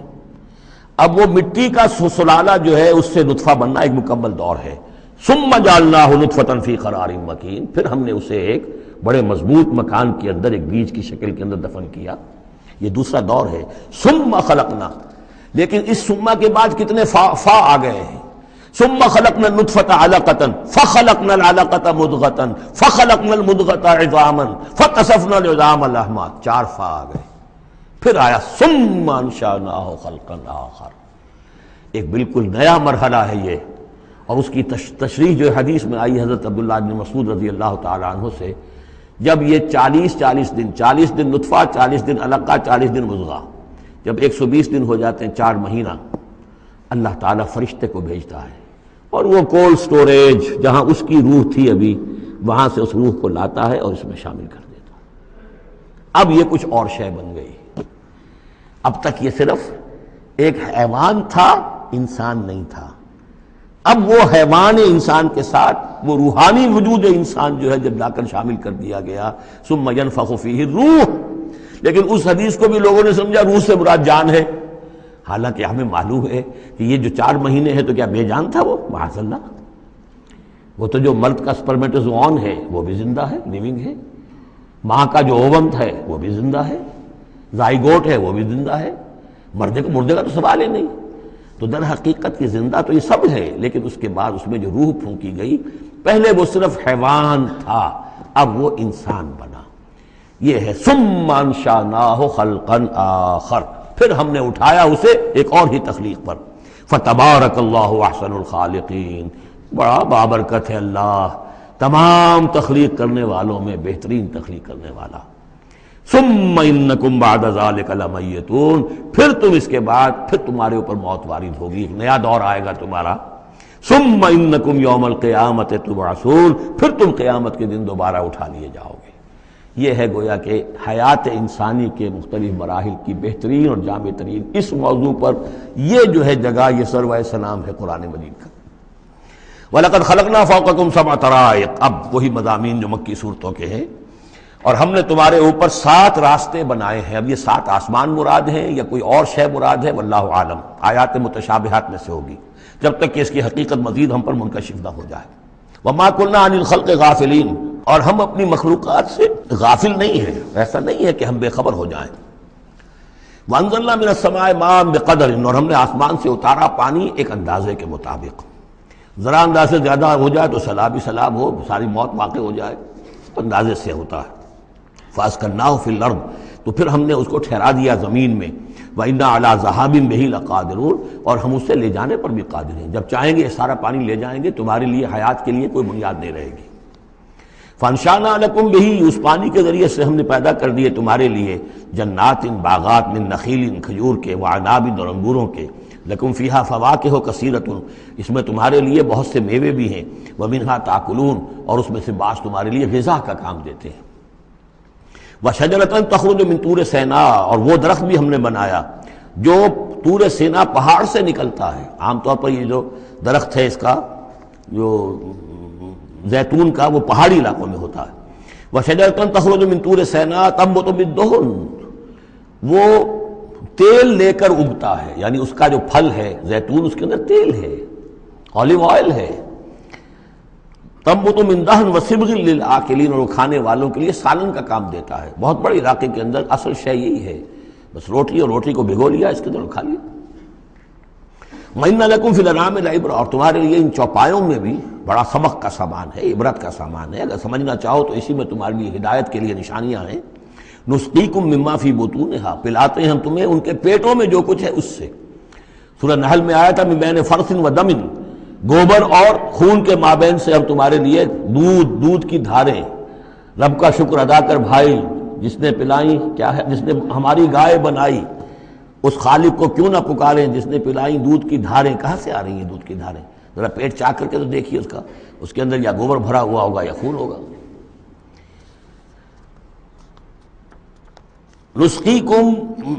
اب وہ مٹی کا سلالہ جو ہے اس سے نطفہ بننا ایک مکمل دور ہے۔ ثم جعلناہ نطفۃ فی قرار مکین، پھر ہم نے اسے ایک بڑے مضبوط مکان کے اندر ایک بیج کی شکل کے اندر دفن کیا۔ یہ دوسرا دور ہے۔ ثم خلقنا، لیکن اس ثم کے بعد کتنے فا آ گئے ہیں۔ ثم خلقنا النطفۃ علقۃ فخلقنا العلقۃ مضغۃ فخلقنا المضغۃ عظاما فکسونا العظام لحما، 4 فا آ گئے۔ پھر آیا ثم انشأناہ خلقا آخر، ایک بالکل نیا مرحلہ ہے یہ۔ اور اس کی تشریح جو حدیث میں آئی حضرت عبداللہ بن مسعود رضی اللہ تعالیٰ عنہ سے، جب یہ 40 دن نطفہ، 40 دن علقہ، 40 دن مضغہ، جب 120 دن ہو جاتے ہیں، 4 مہینہ، اللہ تعالیٰ فرشتے کو بھیجتا ہے اور وہ کولڈ سٹوریج جہاں اس کی روح تھی ابھی، وہاں سے اس روح کو لاتا ہے اور اس میں شامل کر دیتا ہے۔ اب یہ کچھ اور شے بن گئی۔ اب تک یہ صرف ایک حیوان تھا، انسان نہیں تھا۔ اب وہ حیوان انسان کے ساتھ وہ روحانی وجود انسان جو ہے جب لا کر شامل کر دیا گیا، ثم ينفخ فیہ الروح، لیکن اس حدیث کو بھی لوگوں نے سمجھا روح سے مراد جان ہے، حالانکہ ہمیں معلوم ہے کہ یہ جو 4 مہینے ہیں تو کیا بے جان تھا وہ؟ معاذ اللہ، وہ تو جو مرد کا سپرمیٹوزوون ہے وہ بھی زندہ ہے، لیونگ ہے، ماں کا جو اووم ہے وہ بھی زندہ ہے، زائگوٹ ہے وہ بھی زندہ ہے، مردے کا تو سوال ہی نہیں۔ تو در حقیقت یہ زندہ تو یہ سب ہے، لیکن اس کے بعد اس میں جو روح پھونکی گئی، پہلے وہ صرف حیوان تھا، اب وہ انسان بنا۔ یہ ہے ثم انشأناہ خلقا آخر، پھر ہم نے اٹھایا اسے ایک اور ہی تخلیق پر۔ فتبارک اللہ احسن الخالقین، بڑا بابرکت ہے اللہ تمام تخلیق کرنے والوں میں بہترین تخلیق کرنے والا۔ ثم انکم بعد ذلک لمیتون، پھر تم اس کے بعد پھر تمہارے اوپر موت وارد ہوگی، ایک نیا دور آئے گا تمہارا۔ ثم انکم یوم القیامت تبعثون، پھر تم قیامت کے دن دوبارہ اٹھا لیے جاؤ گے۔ یہ ہے گویا کہ حیات انسانی کے مختلف مراحل کی بہترین اور جامع ترین اس موضوع پر یہ جو ہے جگہ، یہ سروائے سلام ہے قرآن مجید کا۔ وَلَقَدْ خَلَقْنَا فَوْقَكُمْ سَبْعَ طَرَائِقَ، اب وہی مضامین جو مکی صورتوں کے ہیں، اور ہم نے تمہارے اوپر 7 راستے بنائے ہیں۔ اب یہ 7 آسمان مراد ہیں یا کوئی اور شے مراد ہے، واللہ عالم، آیات متشابہات میں سے ہوگی جب تک کہ اس کی حقیقت مزید ہم پر منکشف نہ ہو جائے۔ وَمَا كُنَّا عَنِ الْخَلْقِ غَافِلِينَ، اور ہم اپنی مخلوقات سے غافل نہیں ہیں، ایسا نہیں ہے کہ ہم بے خبر ہو جائیں۔ وَأَنزَلْنَا مِنَ السَّمَاءِ مَاءً بِقَدَرٍ، اور ہم نے آسمان سے اتارا پانی ایک اندازے کے مطابق، ذرا اندازے زیادہ ہو جائے تو سیلاب ہی سیلاب ہو، ساری موت واقع ہو جائے، اندازے سے ہوتا ہے۔ فَأَسْكَنَّاهُ فِي الْأَرْضِ، تو پھر ہم نے اس کو ٹھہرا دیا زمین میں۔ وَإِنَّا عَلَىٰ ذَهَابٍ بِهِ لَقَادِرُونَ، اور ہم اسے لے جانے پر بھی قادر ہیں، جب چاہیں گے یہ سارا پانی لے جائیں گے، تمہارے لیے حیات کے لیے کوئی بنیاد نہیں رہے گی۔ فَأَنشَأْنَا لَكُم بِهِ، اس پانی کے ذریعے سے ہم نے پیدا کر دیے تمہارے لیے جنات باغات من نخیل، کھجور کے، وعناب، اور انگوروں کے، لکم فیہا فواکہ کثیرۃ، اس میں تمہارے لیے بہت سے میوے بھی ہیں، ومنہا تاکلون، اور اس میں سے بعض تمہارے لیے غذا کا کام دیتے ہیں۔ وشجرۃ تخرج من طور سینا، اور وہ درخت بھی ہم نے بنایا جو طور سینا پہاڑ سے نکلتا ہے۔ عام طور پر یہ جو درخت ہے اس کا جو زیتون کا، وہ پہاڑی علاقوں میں ہوتا ہے۔ وشجرۃ تخرج من طور سینا تنبت بالدہن، وہ تیل لے کر اگتا ہے، یعنی اس کا جو پھل ہے زیتون، اس کے اندر تیل ہے، اولیو آئل ہے۔ تنبت من دہن وصبغ للآکلین، اور وہ کھانے والوں کے لیے سالن کا کام دیتا ہے۔ بہت بڑے علاقے کے اندر اصل شے یہی ہے، بس روٹی اور روٹی کو بھگو لیا، اس کے اندر کھا لیا۔ وَإِنَّ لَكُمْ فِي الْأَنْعَامِ لَعِبْرَةً، اور تمہارے لیے ان چوپایوں میں بھی بڑا سبق کا سامان ہے، عبرت کا سامان ہے، اگر سمجھنا چاہو تو اسی میں تمہارے لیے ہدایت کے لیے نشانیاں ہیں۔ نُسْقِيكُم مِّمَّا فِي بُطُونِهَا، پلاتے ہیں ہم تمہیں ان کے پیٹوں میں جو کچھ ہے اس سے۔ سورہ نحل میں آیا تھا مِن بین فرث و دم، گوبر اور خون کے مابین سے ہم تمہارے لیے دودھ کی دھاریں۔ رب کا شکر ادا کر بھائی، جس نے پلائیں کیا ہے، جس نے ہماری گائے بنائی، اس خالق کو کیوں نہ پکاریں جس نے پلائیں دودھ کی دھاریں۔ کہاں سے آ رہی ہیں دودھ کی دھاریں؟ ذرا پیٹ چاک کر کے تو دیکھیے اس کے اندر یا گوبر بھرا ہوا ہوگا یا خون ہوگا۔ نسقیکم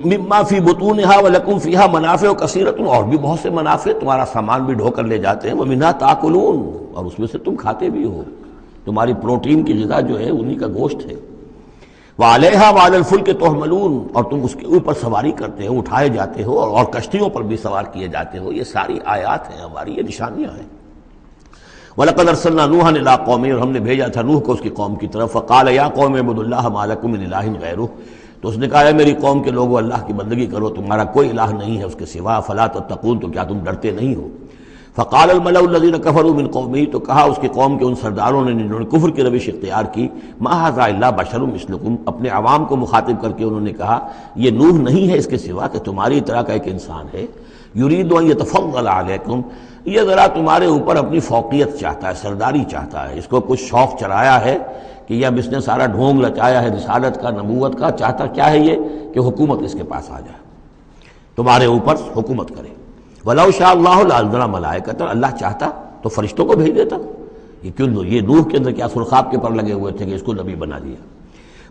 مما فی بطونہا ولکم فیہا منافع کثیرۃ، اور بھی بہت سے منافع، تمہارا سامان بھی ڈھو کر لے جاتے ہیں، ومنھا تاکلون، اور اس میں سے تم کھاتے بھی ہو، تمہاری پروٹین کی غذا جو ہے انہی کا گوشت ہے۔ وعلیہا وعلی الفلک تحملون، اور تم اس کے اوپر سواری کرتے ہو، اٹھائے جاتے ہو، اور کشتیوں پر بھی سوار کیے جاتے ہو۔ یہ ساری آیات ہیں ہماری، یہ نشانیاں ہیں۔ وَلَقَدْ أَرْسَلْنَا نُوحًا إِلَىٰ قَوْمِهِ، اور ہم نے بھیجا تھا نوح کو اس کی قوم کی طرف، فَقَالَ يَا قَوْمِ اعْبُدُوا اللَّهَ مَا لَكُم مِّنْ إِلَٰهٍ غَيْرُهُ، تو اس نے کہا ہے میری قوم کے لوگوں اللہ کی بندگی کرو، تمہارا کوئی الہ نہیں ہے اس کے سوا، فلا تتقون، تو کیا تم ڈرتے نہیں ہو؟ فقال الملأ الذين كفروا من قومه، تو کہا اس کی قوم کے ان سرداروں نے جنہوں نے کفر کی روش اختیار کی، ما هذا الا بشر مثلكم، اپنے عوام کو مخاطب کر کے انہوں نے کہا یہ نوح نہیں ہے اس کے سوا کہ تمہاری طرح کا ایک انسان ہے، يريد ان يتفضل عليكم، یہ ذرا تمہارے اوپر اپنی فوقیت چاہتا ہے، سرداری چاہتا ہے، اس کو کچھ شوق چڑھایا ہے کہ یہ اب اس نے سارا ڈھونگ لچایا ہے رسالت کا، نبوت کا، چاہتا کیا ہے یہ کہ حکومت اس کے پاس آ جائے، تمہارے اوپر حکومت کرے۔ وَلَوْ شَاءَ اللَّهُ لَأَنزَلَ مَلَائِكَةً، اللہ چاہتا تو فرشتوں کو بھیج دیتا۔ یہ کیوں یہ نوح کے اندر کیا سرخاب کے پر لگے ہوئے تھے کہ اس کو نبی بنا دیا۔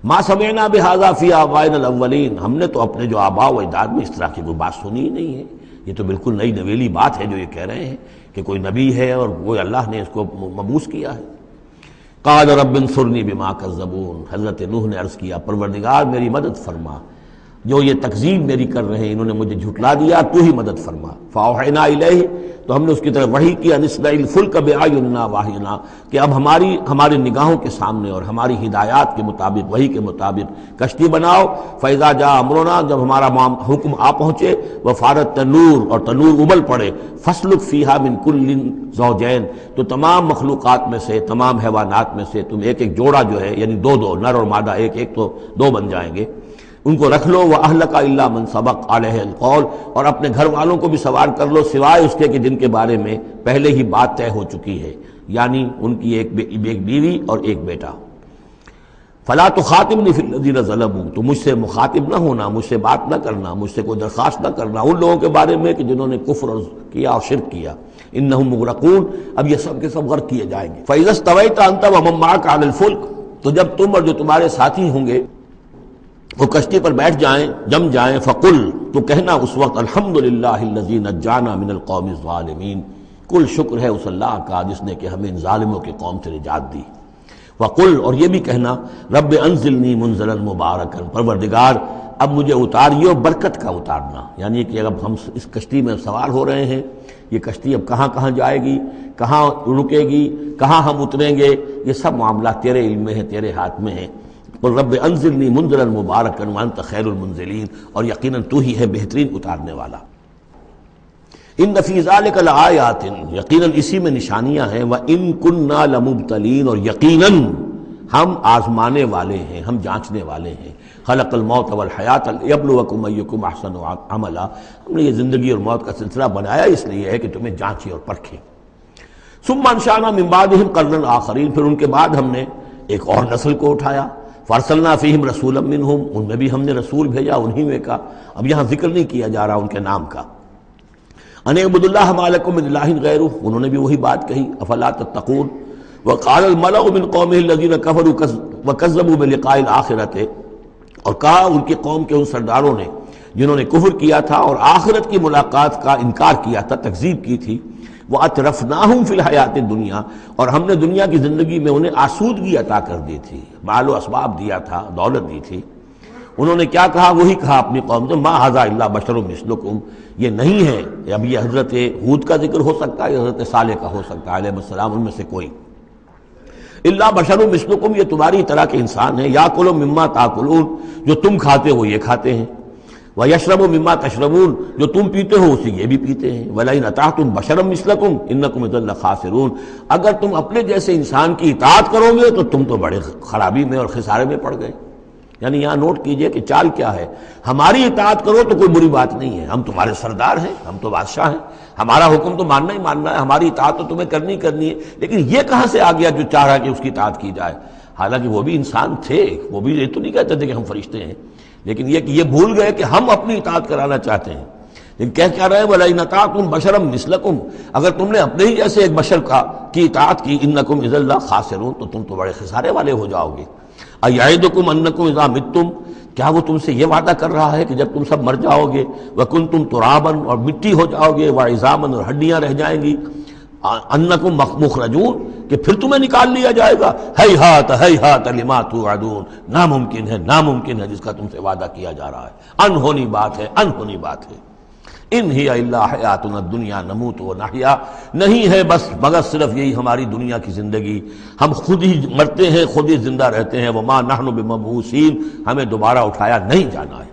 مَا سَمِعْنَا بِهَذَا فِي آبَائِنَا الْأَوَّلِينَ، ہم نے تو اپنے جو آباء و اجداد میں اس طرح کی کوئی بات سنی ہی نہیں ہے، یہ تو بالکل نئی نویلی بات ہے جو یہ کہہ رہے ہیں کہ کوئی نبی ہے اور وہ اللہ نے اس کو مبعوث کیا ہے۔ قال رب انصرنی بما کذبون، حضرت نوح نے عرض کیا پروردگار میری مدد فرما، جو یہ تکذیب میری کر رہے ہیں، انہوں نے مجھے جھٹلا دیا، تو ہی مدد فرما۔ فاوحینا الیہ، تو ہم نے اس کی طرف وحی کیا، نصنع الفلک باعیننا واحینا، کہ اب ہماری نگاہوں کے سامنے اور ہماری ہدایات کے مطابق، وحی کے مطابق کشتی بناؤ۔ فاذا جاء امرنا، جب ہمارا حکم آ پہنچے، وفارت تنور، اور تنور ابل پڑے، فاسلک فیہا من کل زوجین، تو تمام مخلوقات میں سے، تمام حیوانات میں سے تم ایک ایک جوڑا جو ہے، یعنی دو نر اور مادہ ایک ایک تو دو بن جائیں گے، ان کو رکھ لو۔ وَأَهْلَكَ إِلَّا مَنْ سَبَقَ عَلَيْهِ الْقَوْلُ، اور اپنے گھر والوں کو بھی سوار کر لو سوائے اس کے کہ جن کے بارے میں پہلے ہی بات طے ہو چکی ہے، یعنی ان کی ایک بیوی اور ایک بیٹا۔ فَلَا تُخَاطِبْنِي فِي الَّذِينَ ظَلَمُوا، تو مجھ سے مخاطب نہ ہونا، مجھ سے بات نہ کرنا، مجھ سے کوئی درخواست نہ کرنا ان لوگوں کے بارے میں کہ جنہوں نے کفر کیا اور شرک کیا۔ إِنَّهُمْ مُغْرَقُونَ، اب یہ سب کے سب غرق کیے جائیں گے۔ فَإِذَا اسْتَوَيْتَ أَنْتَ وَمَن مَّعَكَ عَلَى الْفُلْكِ، تو جب تم اور جو تمہارے ساتھی ہوں گے وہ کشتی پر بیٹھ جائیں، جم جائیں، فقل، تو کہنا اس وقت الحمدللہ الذی نجانا من القوم الظالمین، کل شکر ہے اس اللہ کا جس نے کہ ہمیں ان ظالموں کی قوم سے نجات دی۔ وقل، اور یہ بھی کہنا رب انزلنی منزلا مبارکا، پروردگار اب مجھے اتاریو برکت کا اتارنا، یعنی کہ اب ہم اس کشتی میں سوار ہو رہے ہیں، یہ کشتی اب کہاں کہاں جائے گی، کہاں رکے گی، کہاں ہم اتریں گے، یہ سب معاملات تیرے علم میں ہیں، تیرے ہاتھ میں ہیں۔ قل رب انزلنی منزلا مبارکا وانت خیر المنزلین، اور یقیناً تو ہی ہے بہترین اتارنے والا۔ ان فی ذلک لآیات، یقیناً اسی میں نشانیاں ہیں، وان کنا لمبتلین، اور یقیناً ہم آزمانے والے ہیں، ہم جانچنے والے ہیں۔ خلق الموت والحیات لیبلوکم ایکم احسن عملا، ہم نے یہ زندگی اور موت کا سلسلہ بنایا اس لیے ہے کہ تمہیں جانچے اور پرکھے۔ ثم انشأنا من بعدہم قرنا آخرین، پھر ان کے بعد ہم نے ایک اور نسل کو اٹھایا۔ فارسلنا فیہم رسولا منہم، ان میں بھی ہم نے رسول بھیجا انہی میں کا، اب یہاں ذکر نہیں کیا جا رہا ان کے نام کا۔ ان اعبدوا اللہ ما لکم من الہ غیرہ، انہوں نے بھی وہی بات کہی، افلا تتقون۔ وقال الملأ من قومه الذین کفروا وکذبوا بلقاء الآخرۃ، اور کہا ان کی قوم کے ان سرداروں نے جنہوں نے کفر کیا تھا اور آخرت کی ملاقات کا انکار کیا تھا، تکذیب کی تھی، وَأَتْرَفْنَاهُمْ فِي الْحَيَاةِ الدُّنْيَا، اور ہم نے دنیا کی زندگی میں انہیں آسودگی عطا کر دی تھی، مال و اسباب دیا تھا، دولت دی تھی۔ انہوں نے کیا کہا، وہی کہا اپنی قوم سے، مَا هَذَا إِلَّا بَشَرٌ مِثْلُكُمْ، یہ نہیں ہے، اب یہ حضرت ہود کا ذکر ہو سکتا ہے، حضرت صالح کا ہو سکتا ہے علیہ السلام، ان میں سے کوئی۔ إِلَّا بَشَرٌ مِثْلُكُمْ، یہ تمہاری طرح کے انسان ہیں، یَأْکُلُ مِمَّا تَأْکُلُونَ، جو تم کھاتے ہو یہ کھاتے ہیں۔ وَيَشْرَبُ مِمَّا تَشْرَبُونَ، جو تم پیتے ہو اسی یہ بھی پیتے ہیں، وَلَئِنْ أَطَعْتُمْ بَشَرًا مِثْلَكُمْ إِنَّكُمْ إِذًا لَخَاسِرُونَ، اگر تم اپنے جیسے انسان کی اطاعت کرو گے تو تم تو بڑے خرابی میں اور خسارے میں پڑ گئے۔ یعنی یہاں نوٹ کیجئے کہ چال کیا ہے، ہماری اطاعت کرو تو کوئی بری بات نہیں ہے، ہم تمہارے سردار ہیں، ہم تو بادشاہ ہیں، ہمارا حکم تو ماننا ہی ماننا ہے، ہماری اطاعت تو تمہیں کرنی ہے، لیکن یہ کہاں سے آ گیا جو چاہ رہا کہ اس کی اطاعت کی جائے؟ حالانکہ وہ بھی انسان تھے، وہ بھی یہ تو نہیں کہتے تھے کہ ہم فرشتے ہیں، لیکن یہ کہ یہ بھول گئے کہ ہم اپنی اطاعت کرانا چاہتے ہیں۔ لیکن کہہ کیا رہے ہیں، وَلَئِنْ أَطَعْتُمْ بَشَرًا مِثْلَكُمْ، اگر تم نے اپنے ہی جیسے ایک بشر کی اطاعت کی، إِنَّكُمْ إِذًا لَخَاسِرُونَ، تو تم تو بڑے خسارے والے ہو جاؤ گے۔ أَيَعِدُكُمْ أَنَّكُمْ إِذَا مِتُّمْ، کیا وہ تم سے یہ وعدہ کر رہا ہے کہ جب تم سب مر جاؤ گے، وَكُنْتُمْ تُرَابًا، اور مٹی ہو جاؤ گے، وَعِظَامًا، اور ہڈیاں رہ جائیں گی، انکم مخرجون، کہ پھر تمہیں نکال لیا جائے گا، ہیہات ہیہات لما توعدون، ناممکن ہے جس کا تم سے وعدہ کیا جا رہا ہے، انہونی بات ہے، انہونی بات ہے۔ ان ہی الا حیاتنا الدنیا نموت و نحیا، نہیں ہے بس مگر صرف یہی ہماری دنیا کی زندگی، ہم خود ہی مرتے ہیں، خود ہی زندہ رہتے ہیں، وما نحن بمبعوثین، ہمیں دوبارہ اٹھایا نہیں جانا ہے۔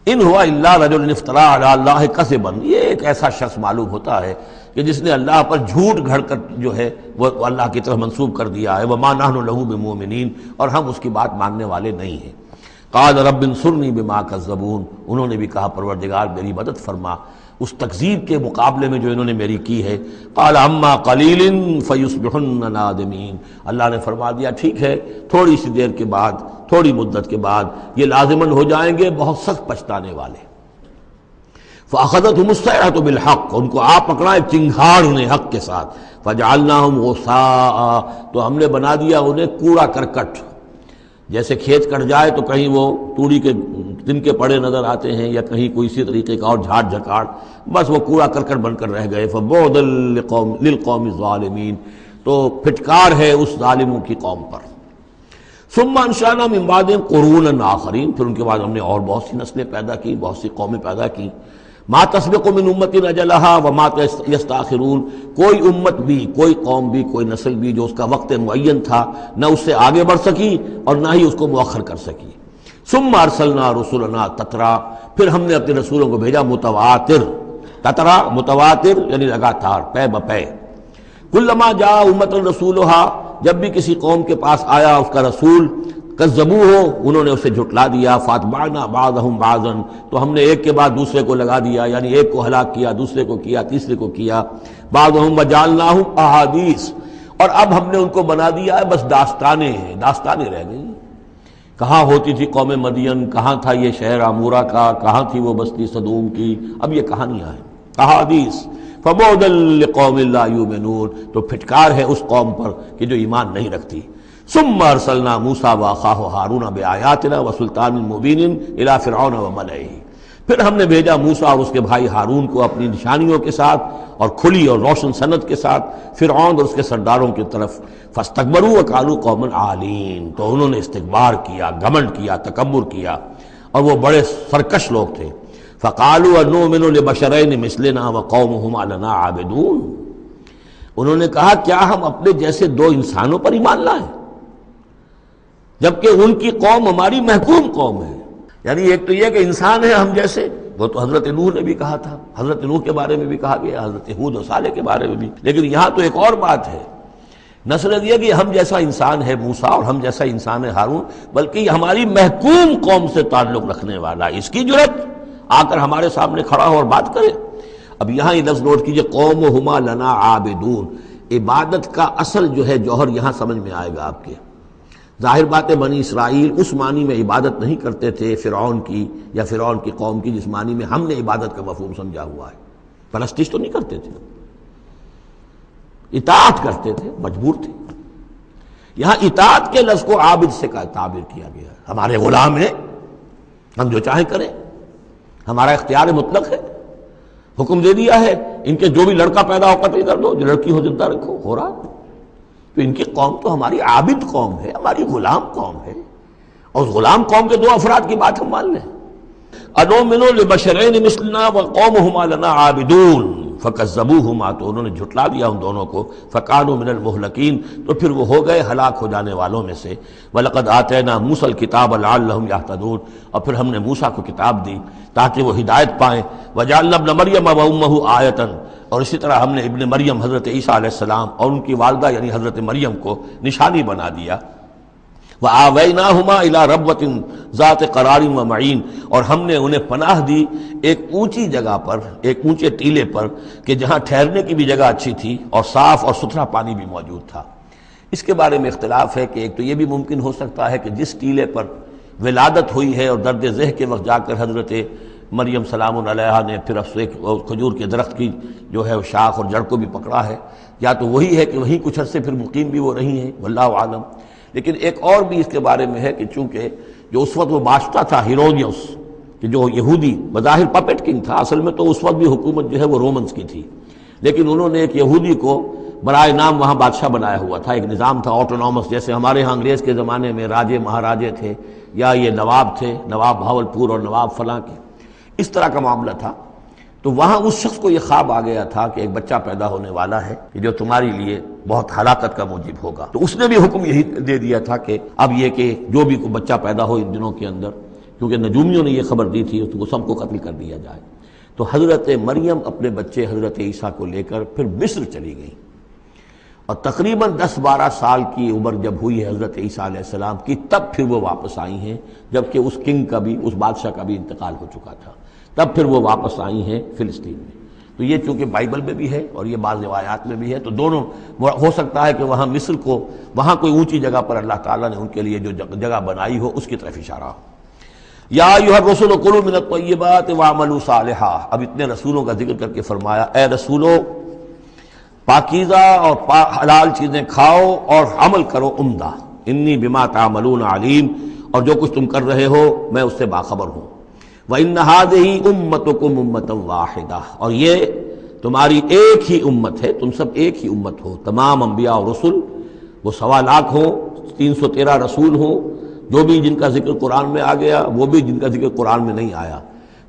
ان ہوا الا رجل افترا علی اللہ کذبا، یہ ایک ایسا شخص معلوم ہوتا ہے کہ جس نے اللہ پر جھوٹ گھڑ کر جو ہے وہ اللہ کی طرف منسوب کر دیا ہے، وما نحن لہ بمؤمنین، اور ہم اس کی بات ماننے والے نہیں ہیں۔ قال رب انصرنی بما کذبون، انہوں نے بھی کہا پروردگار میری مدد فرما اس تکذیب کے مقابلے میں جو انہوں نے میری کی ہے۔ قال اما قلیل فیصبحن نادمین، اللہ نے فرما دیا ٹھیک ہے، تھوڑی سی دیر کے بعد، تھوڑی مدت کے بعد یہ لازماً ہو جائیں گے بہت سخت پچھتانے والے۔ فاخذتهم الصیحۃ بالحق، ان کو آ پکڑا ایک چنگھاڑ نے حق کے ساتھ، فجعلناہم غثاء، تو ہم نے بنا دیا انہیں کوڑا کرکٹ، جیسے کھیت کٹ جائے تو کہیں وہ توڑی کے دن کے پڑے نظر آتے ہیں یا کہیں کوئی اسی طریقے کا اور جھاڑ جھکاڑ، بس وہ کوڑا کرکٹ بن کر رہ گئے۔ فبعدا للقوم الظالمین، تو پھٹکار ہے اس ظالموں کی قوم پر۔ ثم انشأنا من بعدهم قرونا آخرین، پھر ان کے بعد ہم نے اور بہت سی نسلیں پیدا کی، بہت سی قومیں پیدا کی۔ ما تسبق من امت اجلها وما یستاخرون، کوئی امت بھی، کوئی قوم بھی، کوئی نسل بھی جو اس کا وقت معین تھا نہ اس سے آگے بڑھ سکی اور نہ ہی اس کو مؤخر کر سکی۔ ثم ارسلنا رسلنا تترا، پھر ہم نے اپنے رسولوں کو بھیجا متواتر، تترا متواتر یعنی لگاتار، پے بپے۔ کلما جاء امۃ رسولها، جب بھی کسی قوم کے پاس آیا اس کا رسول، کذبوہ، انہوں نے اسے جھٹلا دیا، فاتبعنا بعضهم بعضا، تو ہم نے ایک کے بعد دوسرے کو لگا دیا، یعنی ایک کو ہلاک کیا، دوسرے کو کیا، تیسرے کو کیا۔ بعضهم وجعلناهم احادیث، اور اب ہم نے ان کو بنا دیا ہے بس داستانیں ہیں، داستانیں رہ گئی۔ کہاں ہوتی تھی قوم مدین، کہاں تھا یہ شہر عمورہ کا، کہاں تھی وہ بستی صدوم کی، اب یہ کہانیاں ہیں، احادیث۔ فبعدا لقوم لا یؤمنون، تو پھٹکار ہے اس قوم پر کہ جو ایمان نہیں رکھتی۔ ثم ارسلنا موسیٰ واخاہ ہارون بآیاتنا وسلطان مبین الی فرعون وملئہ، پھر ہم نے بھیجا موسیٰ اور اس کے بھائی ہارون کو اپنی نشانیوں کے ساتھ اور کھلی اور روشن سند کے ساتھ فرعون اور اس کے سرداروں کی طرف۔ فاستکبروا وکانوا قوما عالین، تو انہوں نے استکبار کیا، گھمنڈ کیا، تکبر کیا، اور وہ بڑے سرکش لوگ تھے۔ فقالوا انؤمن لبشرین مثلنا وقومہما لنا عابدون، انہوں نے کہا کیا ہم اپنے جیسے دو انسانوں پر ایمان لائیں جبکہ ان کی قوم ہماری محکوم قوم ہے۔ یعنی ایک تو یہ کہ انسان ہے ہم جیسے، وہ تو حضرت نوح نے بھی کہا تھا، حضرت نوح کے بارے میں بھی کہا گیا، حضرت ہود و صالح کے بارے میں بھی، لیکن یہاں تو ایک اور بات ہے، نہ صرف یہ کہ ہم جیسا انسان ہے موسیٰ اور ہم جیسا انسان ہے ہارون، بلکہ یہ ہماری محکوم قوم سے تعلق رکھنے والا، اس کی جرت آ کر ہمارے سامنے کھڑا ہو اور بات کرے۔ اب یہاں یہ لفظ نوٹ کیجئے، قومہما لنا عابدون، عبادت کا اصل جو ہے جوہر یہاں سمجھ میں آئے گا آپ کے۔ ظاہر بات ہے بنی اسرائیل اس معنی میں عبادت نہیں کرتے تھے فرعون کی یا فرعون کی قوم کی جس معنی میں ہم نے عبادت کا مفہوم سمجھا ہوا ہے، پرستش تو نہیں کرتے تھے، اطاعت کرتے تھے، مجبور تھے۔ یہاں اطاعت کے لفظ کو عابد سے تعبیر کیا گیا ہے، ہمارے غلام ہیں، ہم جو چاہیں کریں، ہمارا اختیار مطلق ہے، حکم دے دیا ہے ان کے جو بھی لڑکا پیدا ہو قتل کر دو، جو لڑکی ہو زندہ رکھو، ہو رہا۔ تو ان کی قوم تو ہماری عابد قوم ہے، ہماری غلام قوم ہے، اور اس غلام قوم کے دو افراد کی بات ہم مان لیں۔ انؤمن لبشرین مثلنا وقومہما لنا عابدون فکذبوہما، تو انہوں نے جھٹلا دیا ان دونوں کو، فکانوا من المہلکین، تو پھر وہ ہو گئے ہلاک ہو جانے والوں میں سے۔ وَلَقَدْ آتَيْنَا مُوسَى الْكِتَابَ لَعَلَّهُمْ يَهْتَدُونَ، اور پھر ہم نے موسیٰ کو کتاب دی تاکہ وہ ہدایت پائیں۔ وَجَعَلْنَا ابْنَ مَرْيَمَ وَأُمَّهُ آیَةً، اور اسی طرح ہم نے ابن مریم حضرت عیسیٰ علیہ السلام اور ان کی والدہ یعنی حضرت مریم کو نشانی بنا دیا۔ وَآوَيْنَاهُمَا إِلَىٰ رَبْوَةٍ ذَاتِ قَرَارٍ وَمَعِينٍ، اور ہم نے انہیں پناہ دی ایک اونچی جگہ پر، ایک اونچے ٹیلے پر کہ جہاں ٹھہرنے کی بھی جگہ اچھی تھی اور صاف اور ستھرا پانی بھی موجود تھا۔ اس کے بارے میں اختلاف ہے کہ ایک تو یہ بھی ممکن ہو سکتا ہے کہ جس ٹیلے پر ولادت ہوئی ہے اور درد ذہ کے وقت جا کر حضرت مریم سلام علیہا نے پھر ایک کھجور کے درخت کی جو ہے شاخ اور جڑ کو بھی پکڑا ہے، یا تو وہی ہے کہ وہیں کچھ عرصے پھر مقیم بھی وہ رہی ہیں، واللہ عالم۔ لیکن ایک اور بھی اس کے بارے میں ہے کہ چونکہ جو اس وقت وہ بادشاہ تھا ہیرودیوس، کہ جو یہودی بظاہر پپٹ کنگ تھا، اصل میں تو اس وقت بھی حکومت جو ہے وہ رومنز کی تھی، لیکن انہوں نے ایک یہودی کو برائے نام وہاں بادشاہ بنایا ہوا تھا۔ ایک نظام تھا آٹونومس، جیسے ہمارے ہاں انگریز کے زمانے میں راجے مہاراجے تھے یا یہ نواب تھے، نواب بہاولپور اور نواب فلاں کے، اس طرح کا معاملہ تھا۔ تو وہاں اس شخص کو یہ خواب آ گیا تھا کہ ایک بچہ پیدا ہونے والا ہے کہ جو تمہاری لیے بہت ہلاکت کا موجب ہوگا، تو اس نے بھی حکم یہی دے دیا تھا کہ اب یہ کہ جو بھی کوئی بچہ پیدا ہو ان دنوں کے اندر، کیونکہ نجومیوں نے یہ خبر دی تھی، تو وہ سب کو قتل کر دیا جائے۔ تو حضرت مریم اپنے بچے حضرت عیسیٰ کو لے کر پھر مصر چلی گئی، اور تقریباً 10-12 سال کی عمر جب ہوئی ہے حضرت عیسیٰ علیہ السلام کی، تب پھر وہ واپس آئی ہیں، جبکہ اس کنگ کا بھی، اس بادشاہ کا بھی انتقال ہو چکا تھا، تب پھر وہ واپس آئی ہیں فلسطین میں۔ تو یہ چونکہ بائبل میں بھی ہے اور یہ بعض روایات میں بھی ہے، تو دونوں ہو سکتا ہے کہ وہاں مصر کو، وہاں کوئی اونچی جگہ پر اللہ تعالیٰ نے ان کے لیے جو جگہ بنائی ہو اس کی طرف اشارہ ہو۔ یا ایھا الرسل کلوا من الطیبات واعملوا صالحا، اب اتنے رسولوں کا ذکر کر کے فرمایا اے رسولو پاکیزہ اور حلال چیزیں کھاؤ اور عمل کرو عمدہ، انی بما تعملون علیم، اور جو کچھ تم کر رہے ہو میں اس سے باخبر ہوں۔ وَإِنَّ هَٰذِهِ أُمَّتُكُمْ أُمَّةً وَاحِدَةً، اور یہ تمہاری ایک ہی امت ہے، تم سب ایک ہی امت ہو، تمام انبیاء اور رسل، وہ 1.25 لاکھ ہوں، 313 رسول ہوں، جو بھی جن کا ذکر قرآن میں آ گیا، وہ بھی جن کا ذکر قرآن میں نہیں آیا۔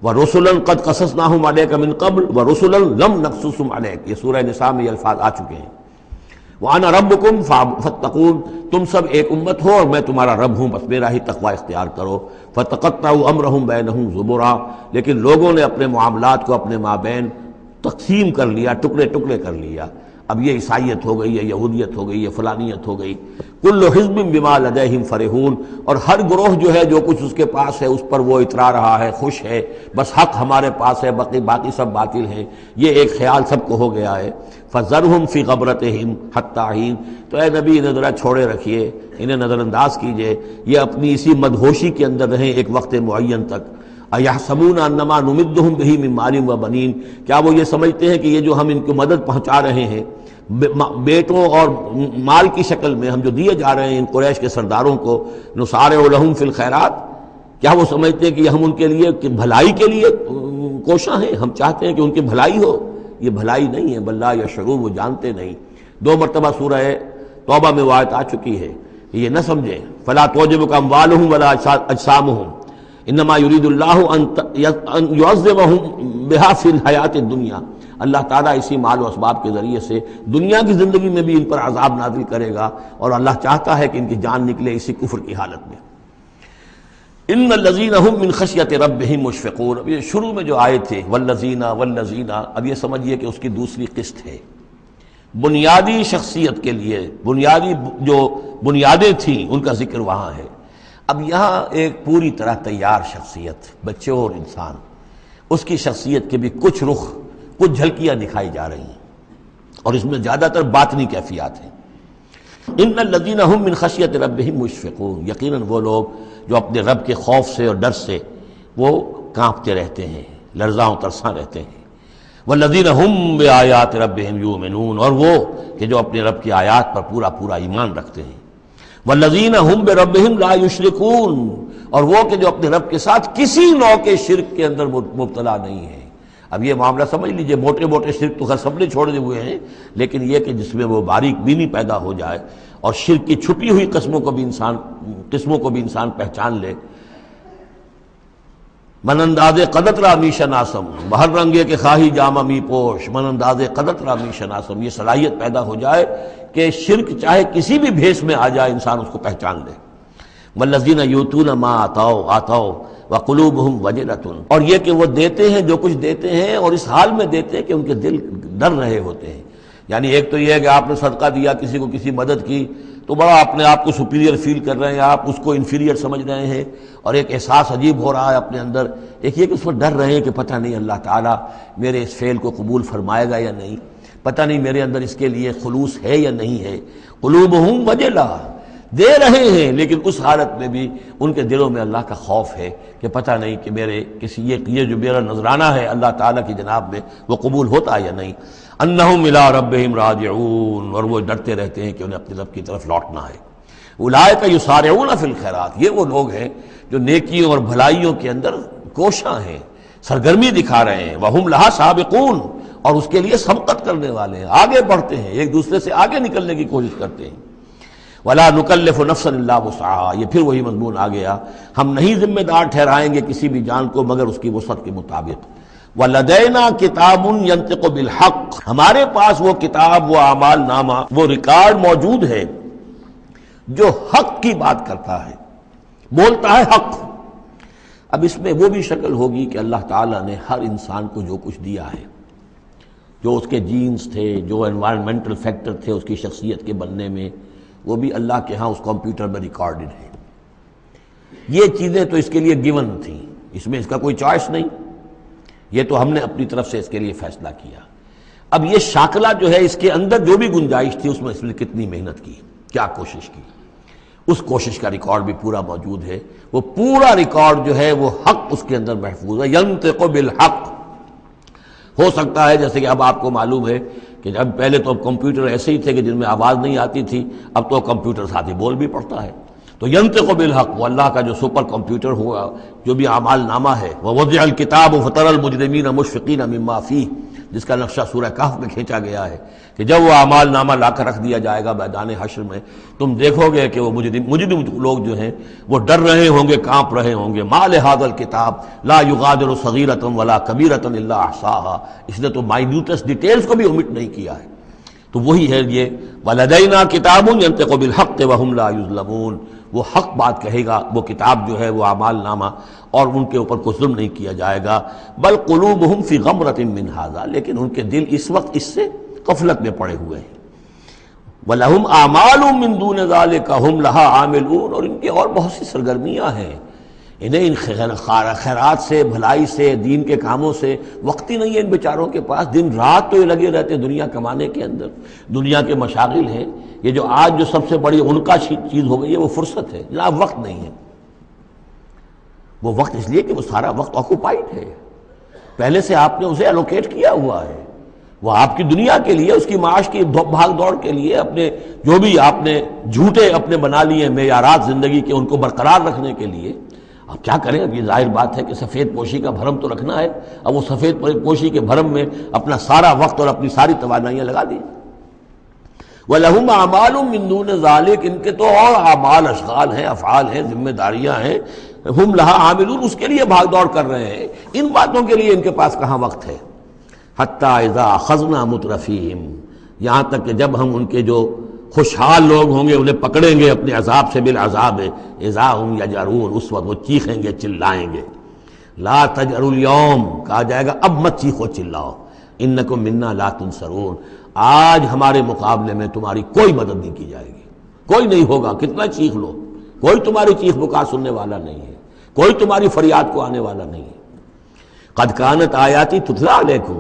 وَرُسُلًا قَدْ قَصَصْنَاهُمْ عَلَيْكَ مِن قَبْلُ وَرُسُلًا لَمْ نَقْصُصْهُمْ عَلَيْكَ، یہ سورہ نساء میں یہ الفاظ آ چکے ہیں۔ وَأَنَا رَبُّكُمْ فَاتَّقُونِ، تم سب ایک امت ہو اور میں تمہارا رب ہوں، بس میرا ہی تقوی اختیار کرو۔ فَتَقَطَّعُوا أَمْرَهُمْ بَيْنَهُمْ زُبُرًا، لیکن لوگوں نے اپنے معاملات کو اپنے مابین تقسیم کر لیا، ٹکڑے ٹکڑے کر لیا۔ اب یہ عیسائیت ہو گئی، یہ یہودیت ہو گئی، یہ فلانیت ہو گئی۔ کل حزب بما لدیہم فرحون، اور ہر گروہ جو ہے جو کچھ اس کے پاس ہے اس پر وہ اترا رہا ہے، خوش ہے، بس حق ہمارے پاس ہے، باقی سب باطل ہیں، یہ ایک خیال سب کو ہو گیا ہے۔ فذرہم فی غبرتہم حتی حین، تو اے نبی انہیں ذرا چھوڑے رکھیے، انہیں نظر انداز کیجئے، یہ اپنی اسی مدہوشی کے اندر رہیں ایک وقت معین تک۔ اَيَحْسَبُونَ أَنَّمَا نُمِدُّهُم بِهِ مِن مَالٍ وَبَنِينَ، کیا وہ یہ سمجھتے ہیں کہ یہ جو ہم ان کو مدد پہنچا رہے ہیں بیٹوں اور مال کی شکل میں، ہم جو دیے جا رہے ہیں ان قریش کے سرداروں کو، نُسَارِعُ لَهُم فِي الْخَيْرَاتِ، کیا وہ سمجھتے ہیں کہ ہم ان کے لیے بھلائی کے لیے کوشاں ہیں، ہم چاہتے ہیں کہ ان کی بھلائی ہو؟ یہ بھلائی نہیں ہے، بل لا یشعرون، وہ جانتے نہیں۔ 2 مرتبہ سورہ توبہ میں وہ آیت آ چکی ہے، یہ نہ سمجھیں۔ فَلَا تُعْجِبُكَ أَمْوَالُهُمْ وَلَا أَجْسَامُهُمْ انما یرید اللہ ان یعذبہم بہا فی الحیات الدنیا، اللہ تعالیٰ اسی مال و اسباب کے ذریعے سے دنیا کی زندگی میں بھی ان پر عذاب نازل کرے گا، اور اللہ چاہتا ہے کہ ان کی جان نکلے اسی کفر کی حالت میں۔ ان الذین هم من خشیۃ ربہم مشفقون، اب یہ شروع میں جو آئے تھے والذین، اب یہ سمجھیے کہ اس کی دوسری قسط ہے۔ بنیادی شخصیت کے لیے بنیادی جو بنیادیں تھیں ان کا ذکر وہاں ہے۔ اب یہاں ایک پوری طرح تیار شخصیت، بچے اور انسان، اس کی شخصیت کے بھی کچھ رخ، کچھ جھلکیاں دکھائی جا رہی ہیں، اور اس میں زیادہ تر باطنی کیفیات ہیں۔ ان الذین هم من خشیۃ ربہم مشفقون، یقیناً وہ لوگ جو اپنے رب کے خوف سے اور ڈر سے وہ کانپتے رہتے ہیں، لرزاں و ترساں رہتے ہیں۔ والذین هم بآیات ربہم یؤمنون، اور وہ کہ جو اپنے رب کی آیات پر پورا ایمان رکھتے ہیں۔ والذین هم بربہم لا یشرکون، اور وہ کہ جو اپنے رب کے ساتھ کسی نوع کے شرک کے اندر مبتلا نہیں ہے۔ اب یہ معاملہ سمجھ لیجئے، موٹے شرک تو خیر سب نے چھوڑے ہوئے ہیں، لیکن یہ کہ جس میں وہ باریک بینی پیدا ہو جائے اور شرک کی چھپی ہوئی قسموں کو بھی انسان پہچان لے۔ من انداز قدت را می شناسم، بہر رنگے کے خواہی جامہ می پوش، من انداز قدت را می شناسم، یہ صلاحیت پیدا ہو جائے کہ شرک چاہے کسی بھی بھیس میں آ جائے انسان اس کو پہچان لے۔ والذین یؤتون ما آتوا وقلوبہم وجلۃ، اور یہ کہ وہ دیتے ہیں جو کچھ دیتے ہیں اور اس حال میں دیتے ہیں کہ ان کے دل ڈر رہے ہوتے ہیں۔ یعنی ایک تو یہ ہے کہ آپ نے صدقہ دیا، کسی کو کسی مدد کی تو بڑا اپنے آپ کو سپیریئر فیل کر رہے ہیں، آپ اس کو انفیریئر سمجھ رہے ہیں اور ایک احساس عجیب ہو رہا ہے اپنے اندر۔ ایک یہ کہ اس پر ڈر رہے ہیں کہ پتہ نہیں اللہ تعالیٰ میرے اس فعل کو قبول فرمائے گا یا نہیں، پتہ نہیں میرے اندر اس کے لیے خلوص ہے یا نہیں ہے۔ قلوبہم وجلہ، دے رہے ہیں لیکن اس حالت میں بھی ان کے دلوں میں اللہ کا خوف ہے کہ پتہ نہیں کہ میرے کسی یہ جو میرا نذرانہ ہے اللہ تعالیٰ کی جناب میں وہ قبول ہوتا یا نہیں۔ انہم الی ربہم راجعون، اور وہ ڈرتے رہتے ہیں کہ انہیں اپنے رب کی طرف لوٹنا ہے۔ اولئک یسارعون فی الخیرات، یہ وہ لوگ ہیں جو نیکیوں اور بھلائیوں کے اندر کوشاں ہیں، سرگرمی دکھا رہے ہیں۔ وہم لہا سابقون، اور اس کے لیے سبقت کرنے والے ہیں، آگے بڑھتے ہیں، ایک دوسرے سے آگے نکلنے کی کوشش کرتے ہیں۔ ولا نکلف نفسا الا وسعها، یہ پھر وہی مضمون آ گیا، ہم نہیں ذمہ دار ٹھہرائیں گے کسی بھی جان کو مگر اس کی وسعت کے مطابق۔ وَلَدَيْنَا كِتَابٌ يَنطِقُ بِالْحَقِّ، ہمارے پاس وہ کتاب، وہ اعمال نامہ، وہ ریکارڈ موجود ہے جو حق کی بات کرتا ہے، بولتا ہے حق۔ اب اس میں وہ بھی شکل ہوگی کہ اللہ تعالیٰ نے ہر انسان کو جو کچھ دیا ہے، جو اس کے جینز تھے، جو انوائرمنٹل فیکٹر تھے اس کی شخصیت کے بننے میں، وہ بھی اللہ کے ہاں اس کمپیوٹر میں ریکارڈڈ ہے۔ یہ چیزیں تو اس کے لیے گیون تھیں، اس میں اس کا کوئی چوائس نہیں، یہ تو ہم نے اپنی طرف سے اس کے لیے فیصلہ کیا۔ اب یہ شاکلہ جو ہے اس کے اندر جو بھی گنجائش تھی اس میں کتنی محنت کی، کیا کوشش کی، اس کوشش کا ریکارڈ بھی پورا موجود ہے۔ وہ پورا ریکارڈ جو ہے وہ حق اس کے اندر محفوظ ہے، ینطق بالحق۔ ہو سکتا ہے جیسے کہ اب آپ کو معلوم ہے کہ جب پہلے تو کمپیوٹر ایسے ہی تھے کہ جن میں آواز نہیں آتی تھی، اب تو کمپیوٹر ساتھ ہی بول بھی پڑتا ہے، تو ینطق بالحق، وہ اللہ کا جو سپر کمپیوٹر ہوا، جو بھی اعمال نامہ ہے، ووضع الکتاب فتری المجرمین مشفقین مما فیہ، جس کا نقشہ سورہ کہف میں کھینچا گیا ہے کہ جب وہ اعمال نامہ لا کر رکھ دیا جائے گا میدان حشر میں، تم دیکھو گے کہ وہ مجرم لوگ جو ہیں وہ ڈر رہے ہوں گے، کانپ رہے ہوں گے۔ ما لہذا الکتاب لا یغادر صغیرۃ ولا کبیرۃ الا احصاها، اس نے تو مائنیوٹسٹ ڈیٹیلز کو بھی omit نہیں کیا ہے۔ تو وہی ہے یہ ولدینا کتاب ینطق بالحق وہم لا یظلمون، وہ حق بات کہے گا، وہ کتاب جو ہے وہ اعمال نامہ، اور ان کے اوپر کوئی ظلم نہیں کیا جائے گا۔ بل قلوبہم فی غمرۃ من ھذا، لیکن ان کے دل اس وقت اس سے غفلت میں پڑے ہوئے ہیں۔ وَلَهُمْ أَعْمَالٌ مِّن دُونِ ذَلِكَ هُمْ لَهَا عَامِلُونَ، اور ان کی اور بہت سی سرگرمیاں ہیں، انہیں ان خیرات سے، بھلائی سے، دین کے کاموں سے وقت ہی نہیں ہے ان بیچاروں کے پاس۔ دن رات تو یہ لگے رہتے ہیں دنیا کمانے کے اندر، دنیا کے مشاغل ہیں۔ یہ جو آج جو سب سے بڑی ان کا چیز ہو گئی ہے وہ فرصت ہے، جناب وقت نہیں ہے۔ وہ وقت اس لیے کہ وہ سارا وقت آکوپائڈ ہے، پہلے سے آپ نے اسے الوکیٹ کیا ہوا ہے، وہ آپ کی دنیا کے لیے، اس کی معاش کی بھاگ دوڑ کے لیے، اپنے جو بھی آپ نے جھوٹے اپنے بنا لیے معیارات زندگی کے ان کو برقرار رکھنے کے لیے۔ اب کیا کریں، اب یہ ظاہر بات ہے کہ سفید پوشی کا بھرم تو رکھنا ہے، اب وہ سفید پوشی کے بھرم میں اپنا سارا وقت اور اپنی ساری توانائیاں لگا دی۔ وَلَهُمْ أَعْمَالٌ مِّن دُونِ ذَلِكَ، ان کے تو اور اعمال، اشغال ہیں، افعال ہیں، ذمہ داریاں ہیں، ہم لہا عاملون، اس کے لیے بھاگ دوڑ کر رہے ہیں، ان باتوں کے لیے ان کے پاس کہاں وقت ہے۔ حتی اذا اخذنا مترفیہم، یہاں تک کہ جب ہم ان کے جو خوشحال لوگ ہوں گے انہیں پکڑیں گے اپنے عذاب سے، بالعذاب اذا ہم یجرون، اس وقت وہ چیخیں گے، چلائیں گے۔ لا تجروا اليوم، کہا جائے گا اب مت چیخو چلاؤ، انکم منا لا تنصرون، آج ہمارے مقابلے میں تمہاری کوئی مدد نہیں کی جائے گی، کوئی نہیں ہوگا، کتنا چیخ لو، کوئی تمہاری چیخ پکار سننے والا نہیں ہے، کوئی تمہاری فریاد کو آنے والا نہیں ہے۔ قد کانت آیاتی تتلی علیکم،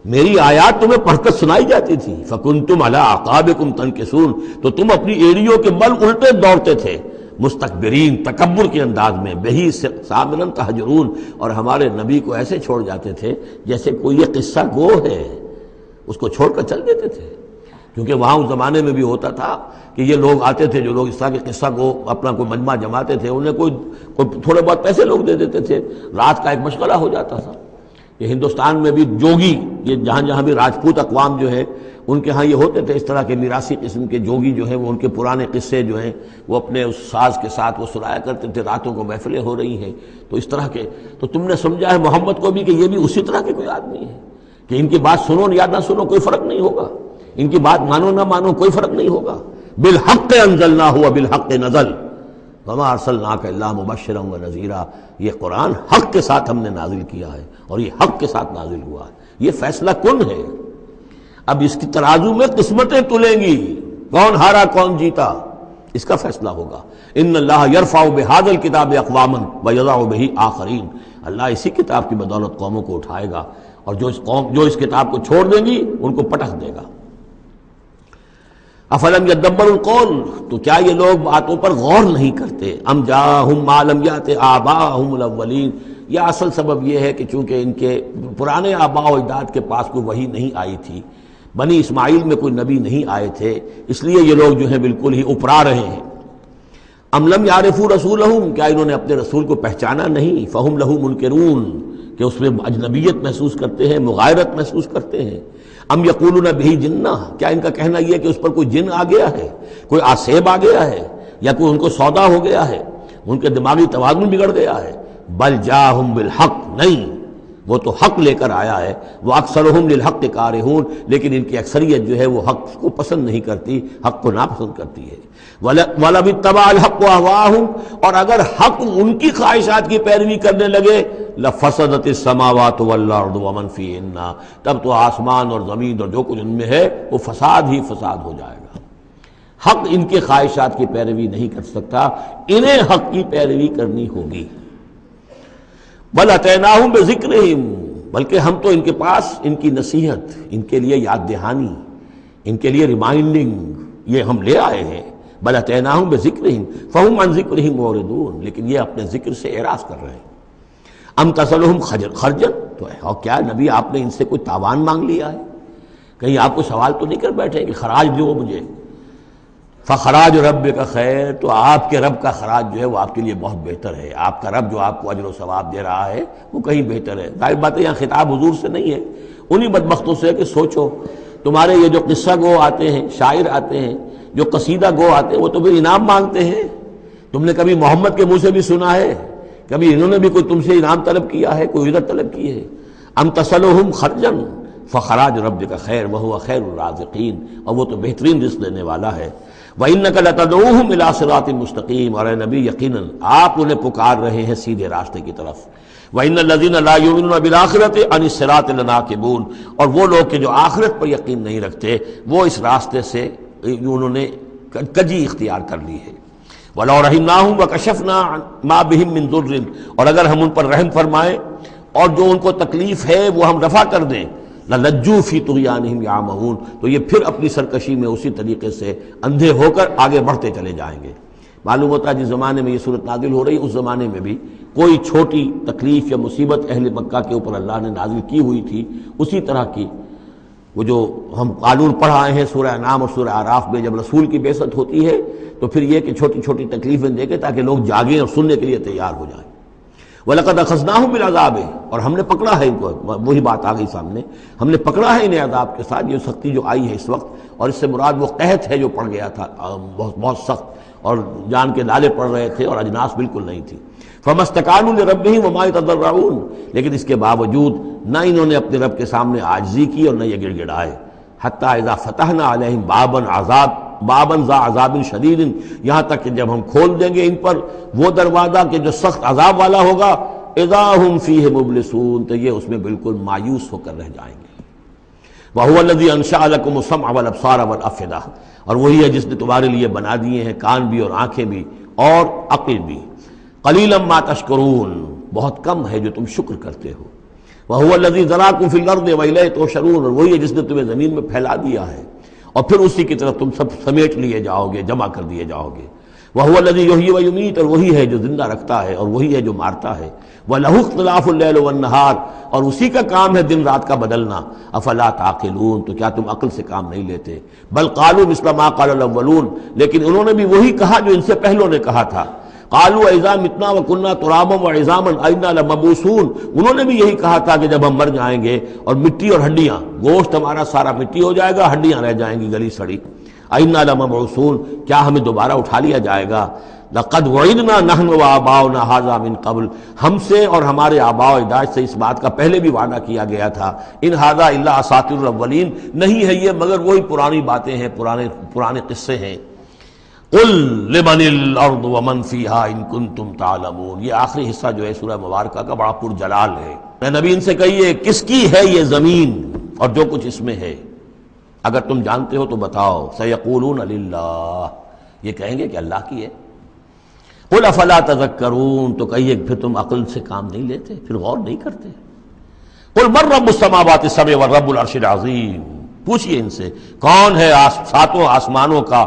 میری آیات تمہیں پڑھ کر سنائی جاتی تھی، فکنتم علی اعقابکم تنکسون، تو تم اپنی ایڑیوں کے بل الٹے دوڑتے تھے، مستکبرین، تکبر کے انداز میں، بہی سامرن تہجرون، اور ہمارے نبی کو ایسے چھوڑ جاتے تھے جیسے کوئی یہ قصہ گو ہے، اس کو چھوڑ کر چل دیتے تھے۔ کیونکہ وہاں اس زمانے میں بھی ہوتا تھا کہ یہ لوگ آتے تھے، جو لوگ اس طرح کے قصہ کو اپنا کوئی مجمع جماتے تھے، انہیں کوئی تھوڑے بہت پیسے لوگ دے دیتے تھے، رات کا ایک مشغلہ ہو جاتا تھا۔ یہ ہندوستان میں بھی جوگی یہ جہاں جہاں بھی راجپوت اقوام جو ہے ان کے ہاں یہ ہوتے تھے اس طرح کے میراثی قسم کے جوگی جو ہیں، وہ ان کے پرانے قصے جو ہیں وہ اپنے اس ساز کے ساتھ وہ سنایا کرتے تھے، راتوں کو محفلیں ہو رہی ہیں تو اس طرح کے، تو تم نے سمجھا ہے محمد کو بھی کہ یہ بھی اسی طرح کے کوئی آدمی ہے کہ ان کی بات سنو یا نہ سنو کوئی فرق نہیں ہوگا، ان کی بات مانو نہ مانو کوئی فرق نہیں ہوگا. بالحق انزلناہ وبالحق نزل وما ارسلناک الا مبشرا ونذیرا، یہ قرآن حق کے ساتھ ہم نے نازل کیا ہے اور یہ حق کے ساتھ نازل ہوا ہے. یہ فیصلہ کن ہے. اب اس کی ترازو میں قسمتیں تلیں گی، کون ہارا کون جیتا اس کا فیصلہ ہوگا. ان اللہ یرفع بہذا الکتاب اقواما ویضع بہ آخرین، اللہ اسی کتاب کی بدولت قوموں کو اٹھائے گا اور جو اس کتاب کو چھوڑ دیں گی ان کو پٹخ دے گا. افلم یدبروا القول، تو کیا یہ لوگ باتوں پر غور نہیں کرتے؟ ام جاءہم ما لم یأت آباءہم الاولین، یا اصل سبب یہ ہے کہ چونکہ ان کے پرانے آباء و اجداد کے پاس کوئی وحی نہیں آئی تھی، بنی اسماعیل میں کوئی نبی نہیں آئے تھے، اس لیے یہ لوگ جو ہیں بالکل ہی اپرا رہے ہیں. ام لم یعرفوا رسولہم، کیا انہوں نے اپنے رسول کو پہچانا نہیں؟ فہم لہ منکرون، کہ اس میں اجنبیت محسوس کرتے ہیں، مغایرت محسوس کرتے ہیں. ام یقولون بہ جنہ، کیا ان کا کہنا یہ ہے کہ اس پر کوئی جن آ گیا ہے، کوئی آسیب آ گیا ہے، یا کوئی ان کو سودا ہو گیا ہے، ان کے دماغی توازن بگڑ گیا ہے. بل جاءہم بالحق، نہیں، وہ تو حق لے کر آیا ہے. وہ اکثرہم للحق کارہون، لیکن ان کی اکثریت جو ہے وہ حق کو پسند نہیں کرتی، حق کو ناپسند کرتی ہے. وَلَوِ اتَّبَعَ الْحَقُّ أَهْوَاءَهُمْ، اور اگر حق ان کی خواہشات کی پیروی کرنے لگے، لَفَسَدَتِ السَّمَاوَاتُ وَالْأَرْضُ وَمَنْ فِيهِنَّ، تب تو آسمان اور زمین اور جو کچھ ان میں ہے وہ فساد ہی فساد ہو جائے گا. حق ان کے خواہشات کی پیروی نہیں کر سکتا، انہیں حق کی پیروی کرنی ہوگی. بل اتیناہم بذکرہم، بلکہ ہم تو ان کے پاس ان کی نصیحت، ان کے لیے یاد دہانی، ان کے لیے ریمائنڈنگ یہ ہم لے آئے ہیں. بل اتیناہم بذکرہم فہم عن ذکرہم معرضون، لیکن یہ اپنے ذکر سے اعراض کر رہے ہیں. ام تسألہم خرجا، تو اور کیا نبی آپ نے ان سے کوئی تاوان مانگ لیا ہے؟ کہیں آپ کو سوال تو نہیں کر بیٹھے کہ خراج دو مجھے؟ فخراج رب کا خیر، تو آپ کے رب کا خراج جو ہے وہ آپ کے لیے بہت بہتر ہے. آپ کا رب جو آپ کو اجر و ثواب دے رہا ہے وہ کہیں بہتر ہے. ظاہر بات ہے یہاں خطاب حضور سے نہیں ہے، انہی بدبختوں سے ہے کہ سوچو تمہارے یہ جو قصہ گو آتے ہیں، شاعر آتے ہیں، جو قصیدہ گو آتے ہیں، وہ تو پھر انعام مانگتے ہیں. تم نے کبھی محمد کے منہ سے بھی سنا ہے؟ کبھی انہوں نے بھی کوئی تم سے انعام طلب کیا ہے، کوئی اجرت طلب کی ہے؟ ام تسألہم خرجا فخراج رب کا خیر وہو خیر الرازقین، اور وہ تو بہترین رزق دینے والا ہے. وَإِنَّكَ لَتَدْعُوهُمْ إِلَىٰ صِرَاطٍ مُسْتَقِيمٍ، اور اے نبی یقیناً آپ انہیں پکار رہے ہیں سیدھے راستے کی طرف. وَإِنَّ الَّذِينَ لَا يُؤْمِنُونَ بِالْآخِرَةِ عَنِ الصِّرَاطِ لَنَاكِبُونَ، اور وہ لوگ کہ جو آخرت پر یقین نہیں رکھتے وہ اس راستے سے انہوں نے کجی اختیار کر لی ہے. وَلَوْ رَحِمْنَاهُمْ وَكَشَفْنَا مَا بِهِم مِّن ضُرٍّ، اور اگر ہم ان پر رحم فرمائیں اور جو ان کو تکلیف ہے وہ ہم رفع کر دیں، لَلَجُّوا فِي طُغْيَانِهِمْ يَعْمَهُونَ، تو یہ پھر اپنی سرکشی میں اسی طریقے سے اندھے ہو کر آگے بڑھتے چلے جائیں گے. معلوم ہوتا ہے جس زمانے میں یہ صورت نازل ہو رہی اس زمانے میں بھی کوئی چھوٹی تکلیف یا مصیبت اہل مکہ کے اوپر اللہ نے نازل کی ہوئی تھی، اسی طرح کی وہ جو ہم قانون پڑھ آئے ہیں سورہ انعام اور سورہ اعراف میں، جب رسول کی بعثت ہوتی ہے تو پھر یہ کہ چھوٹی چھوٹی تکلیفیں دے کے تاکہ لوگ جاگیں اور سننے کے لیے تیار ہو جائیں. وَلَقَدْ أَخَذْنَاهُمْ بِالْعَذَابِ، اور ہم نے پکڑا ہے ان کو، وہی بات آ گئی سامنے، ہم نے پکڑا ہے انہیں عذاب کے ساتھ. یہ سختی جو آئی ہے اس وقت، اور اس سے مراد وہ قحط ہے جو پڑ گیا تھا بہت بہت سخت، اور جان کے نالے پڑ رہے تھے اور اجناس بالکل نہیں تھی. فَمَا اسْتَكَانُوا لِرَبِّهِمْ وَمَا يَتَضَرَّعُونَ، لیکن اس کے باوجود نہ انہوں نے اپنے رب کے سامنے عاجزی کی اور نہ یہ گڑ گڑائے. حَتَّى إِذَا فَتَحْنَا عَلَيْهِمْ باباً ذا عذاب شدید، یہاں تک کہ جب ہم کھول دیں گے ان پر وہ دروازہ کہ جو سخت عذاب والا ہوگا، اذا ہم فیہ مبلسون، تو یہ اس میں بالکل مایوس ہو کر رہ جائیں گے. وَهُوَ الَّذِي أَنشَأَ لَكُمُ السَّمْعَ وَالْأَبْصَارَ وَالْأَفْئِدَةَ، اور وہی ہے جس نے تمہارے لیے بنا دیے ہیں کان بھی اور آنکھیں بھی اور عقل بھی. قَلِيلًا مَا تَشْكُرُونَ، بہت کم ہے جو تم شکر کرتے ہو. وَهُوَ الَّذِي ذَرَاكُمْ فِي الْأَرْضِ وَإِلَيْهِ تُحْشَرُونَ، اور وہی ہے جس نے تمہیں زمین میں پھیلا دیا ہے اور پھر اسی کی طرف تم سب سمیٹ لیے جاؤ گے، جمع کر دیے جاؤ گے. وَهُوَ الَّذِي يُحْيِي وَيُمِيتُ، اور وہی ہے جو زندہ رکھتا ہے اور وہی ہے جو مارتا ہے. وَلَهُ اخْتِلَافُ اللَّيْلِ وَالنَّهَارِ، اور اسی کا کام ہے دن رات کا بدلنا. أَفَلَا تَعْقِلُونَ، تو کیا تم عقل سے کام نہیں لیتے؟ بل قالوا مثل ما قال الاولون، لیکن انہوں نے بھی وہی کہا جو ان سے پہلوں نے کہا تھا. قالوا اذا متنا وكنا ترابا وعظاما ائنا لمبعوثون، انہوں نے بھی یہی کہا تھا کہ جب ہم مر جائیں گے اور مٹی اور ہڈیاں، گوشت ہمارا سارا مٹی ہو جائے گا، ہڈیاں رہ جائیں گی گلی سڑی، ائنا لمبعوثون، کیا ہمیں دوبارہ اٹھا لیا جائے گا؟ لقد وعدنا نحن وآباؤنا هذا من قبل، ہم سے اور ہمارے آباء و اجداد سے اس بات کا پہلے بھی وعدہ کیا گیا تھا، ان هذا الا اساطیر الاولین، نہیں ہے یہ مگر وہی پرانی باتیں ہیں، پرانے قصے ہیں۔ قل لمن الارض ومن فیہا ان کنتم تعلمون، یہ آخری حصہ جو ہے سورہ مبارکہ کا بڑا پرجلال ہے۔ اے نبی ان سے کہیے کس کی ہے یہ زمین اور جو کچھ اس میں ہے، اگر تم جانتے ہو تو بتاؤ۔ سیقولون للہ، یہ کہیں گے کہ اللہ کی ہے۔ قل افلا تذکرون، تو کہیے پھر تم عقل سے کام نہیں لیتے، پھر غور نہیں کرتے۔ قل من رب السماوات السبع والرب العرش العظیم، پوچھئے ان سے کون ہے ساتوں آسمانوں کا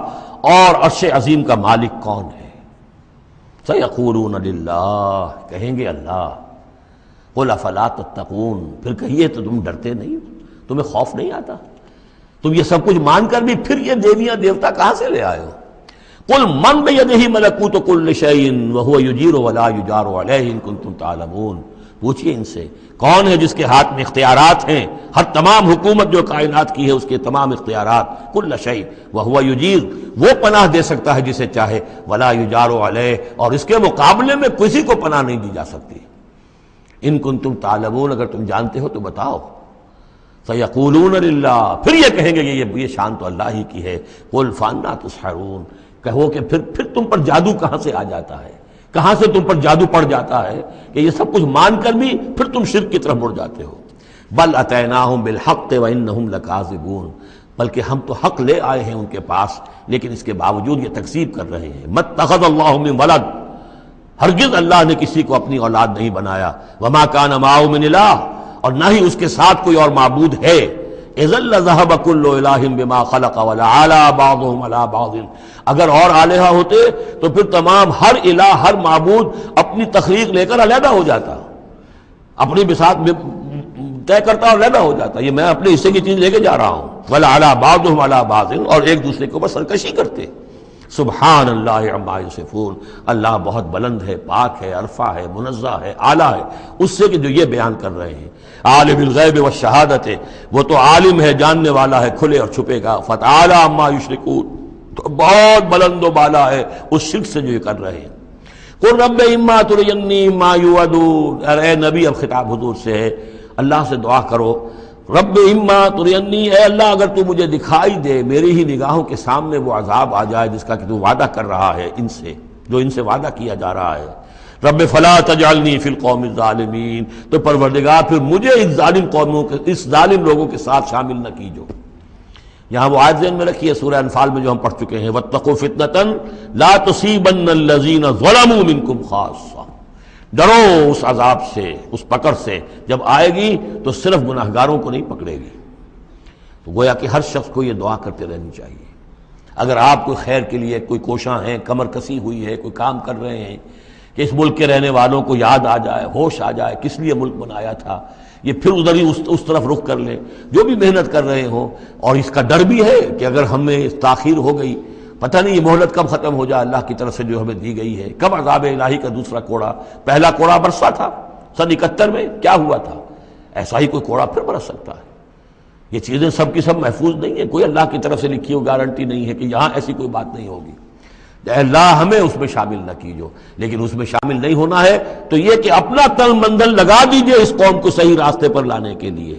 اور عرش عظیم کا مالک کون ہے؟ سیقولون للہ، کہیں گے اللہ۔ قل افلا تتقون، پھر کہیے تو تم ڈرتے نہیں، تمہیں خوف نہیں آتا؟ تم یہ سب کچھ مان کر بھی پھر یہ دیویاں دیوتا کہاں سے لے آئے ہو؟ قل من بیدہ ملکوت کل شیء وہو یجیر ولا یجار علیہ ان کنتم تعلمون، پوچھئے ان سے کون ہے جس کے ہاتھ میں اختیارات ہیں، ہر تمام حکومت جو کائنات کی ہے اس کے تمام اختیارات، کل شیء وہو یجیر، وہ پناہ دے سکتا ہے جسے چاہے، ولا یجار علیہ، اور اس کے مقابلے میں کسی کو پناہ نہیں دی جا سکتی۔ ان کنتم تعلمون، اگر تم جانتے ہو تو بتاؤ۔ سیقولون للہ، پھر یہ کہیں گے یہ شان تو اللہ ہی کی ہے۔ قل فانا تسحرون، کہو کہ پھر تم پر جادو کہاں سے آ جاتا ہے، کہاں سے تم پر جادو پڑ جاتا ہے کہ یہ سب کچھ مان کر بھی پھر تم شرک کی طرف مڑ جاتے ہو۔ بل اتیناہم بالحق وانہم لکاذبون، بلکہ ہم تو حق لے آئے ہیں ان کے پاس، لیکن اس کے باوجود یہ تکذیب کر رہے ہیں۔ مَتَّخَذَ اللَّهُ مِن وَلَدٍ، ہرگز اللہ نے کسی کو اپنی اولاد نہیں بنایا۔ وَمَا كَانَ مَعَهُ مِنْ إِلَٰهٍ، اور نہ ہی اس کے ساتھ کوئی اور معبود ہے۔ اذا لذهب كل الہ بما خلق ولعلى بعضهم على بعض، اگر اور الہہ ہوتے تو پھر تمام ہر الہ ہر معبود اپنی تخلیق لے کر علیحدہ ہو جاتا، اپنی بساط طے کرتا اور علیحدہ ہو جاتا، یہ میں اپنے حصے کی چیز لے کے جا رہا ہوں۔ ولعلى بعضهم على بعض، اور ایک دوسرے کے اوپر سرکشی کرتے۔ سبحان اللہ عما یصفون، اللہ بہت بلند ہے، پاک ہے، عرفہ ہے، منزہ ہے، اعلیٰ ہے اس سے کہ جو یہ بیان کر رہے ہیں۔ عالم الغیب والشہادت، وہ تو عالم ہے، جاننے والا ہے کھلے اور چھپے گا۔ فتعالی عما یشرکون، تو بہت بلند و بالا ہے اس شرک سے جو یہ کر رہے ہیں۔ قل رب اما ترینی ما یوعدون، اے نبی اب خطاب حضور سے ہے، اللہ سے دعا کرو، رب اما ترینی، اے اللہ اگر تو مجھے دکھائی دے، میری ہی نگاہوں کے سامنے وہ عذاب آ جائے جس کا کہ تو وعدہ کر رہا ہے ان سے، جو ان سے وعدہ کیا جا رہا ہے۔ رب فلا تجعلنی فی القوم الظالمین، تو پروردگار پھر مجھے اس ظالم قوموں کے، اس ظالم لوگوں کے ساتھ شامل نہ کیجو۔ یہاں وہ آیت ذہن میں رکھیے سورہ انفال میں جو ہم پڑھ چکے ہیں، واتقوا فتنة لا تصیبن الذین ظلموا منکم خاصہ، ڈرو اس عذاب سے، اس پکڑ سے، جب آئے گی تو صرف گناہگاروں کو نہیں پکڑے گی۔ تو گویا کہ ہر شخص کو یہ دعا کرتے رہنی چاہیے۔ اگر آپ کوئی خیر کے لیے کوئی کوشاں ہیں، کمر کسی ہوئی ہے، کوئی کام کر رہے ہیں کہ اس ملک کے رہنے والوں کو یاد آ جائے، ہوش آ جائے کس لیے ملک بنایا تھا، یہ پھر ادھر ہی اس طرف رخ کر لیں، جو بھی محنت کر رہے ہوں، اور اس کا ڈر بھی ہے کہ اگر ہمیں تاخیر ہو گئی، پتہ نہیں یہ مہلت کب ختم ہو جائے اللہ کی طرف سے جو ہمیں دی گئی ہے، کب عذاب الہی کا دوسرا کوڑا، پہلا کوڑا برسا تھا سن 71 میں، کیا ہوا تھا، ایسا ہی کوئی کوڑا پھر برس سکتا ہے۔ یہ چیزیں سب کی سب محفوظ نہیں ہیں، کوئی اللہ کی طرف سے لکھی ہو گارنٹی نہیں ہے کہ یہاں ایسی کوئی بات نہیں ہوگی۔ اے اللہ ہمیں اس میں شامل نہ کیجو، لیکن اس میں شامل نہیں ہونا ہے تو یہ کہ اپنا تن مندل لگا دیجئے اس قوم کو صحیح راستے پر لانے کے لیے،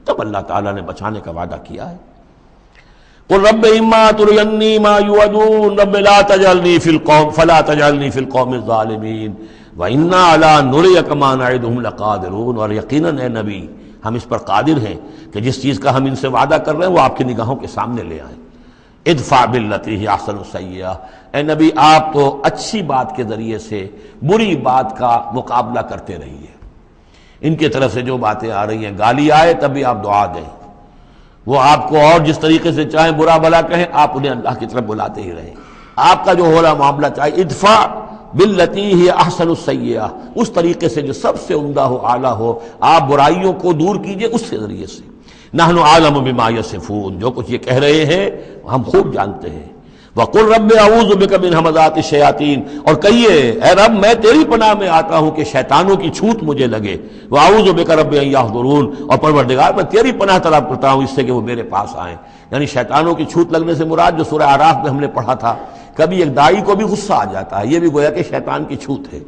تب اللہ تعالیٰ نے بچانے کا وعدہ کیا ہے۔ قل رب اما ترینی ما یوعدون رب لا تجعلنی فی القوم فلا تجعلنی فی القوم الظالمین وانا علی نریک ما نعدہم لقادرون، اور یقیناً اے نبی ہم اس پر قادر ہیں کہ جس چیز کا ہم ان سے وعدہ کر رہے ہیں وہ آپ کی نگاہوں کے سامنے لے آئیں۔ ادفع باللتی ہی احسن السیئہ، اے نبی آپ تو اچھی بات کے ذریعے سے بری بات کا مقابلہ کرتے رہیے۔ ان کی طرف سے جو باتیں آ رہی ہیں، گالی آئے تب بھی آپ دعا دیں، وہ آپ کو اور جس طریقے سے چاہیں برا بھلا کہیں، آپ انہیں اللہ کی طرف بلاتے ہی رہیں۔ آپ کا جو ہو رہا معاملہ چاہے ادفع باللتی ہی احسن السیئہ، اس طریقے سے جو سب سے عمدہ ہو، اعلیٰ ہو، آپ برائیوں کو دور کیجئے اس کے ذریعے سے۔ نحن عالم بما یصفون، جو کچھ یہ کہہ رہے ہیں ہم خوب جانتے ہیں۔ وَقُلْ رَبِّ أَعُوذُ بِكَ مِنْ ہَمَزَاتِ الشَّيَاطِينِ، اور کہیے اے رب میں تیری پناہ میں آتا ہوں کہ شیطانوں کی چھوٹ مجھے لگے، وَأَعُوذُ بِكَ رَبِّ أَن يَحْضُرُونِ، اور پروردگار میں تیری پناہ طلب کرتا ہوں اس سے کہ وہ میرے پاس آئیں۔ یعنی شیطانوں کی چھوٹ لگنے سے مراد جو سورہ اعراف میں ہم نے پڑھا تھا، کبھی ایک داعی کو بھی غصہ آ جاتا ہے، یہ بھی گویا کہ شیطان کی چھوٹ ہے۔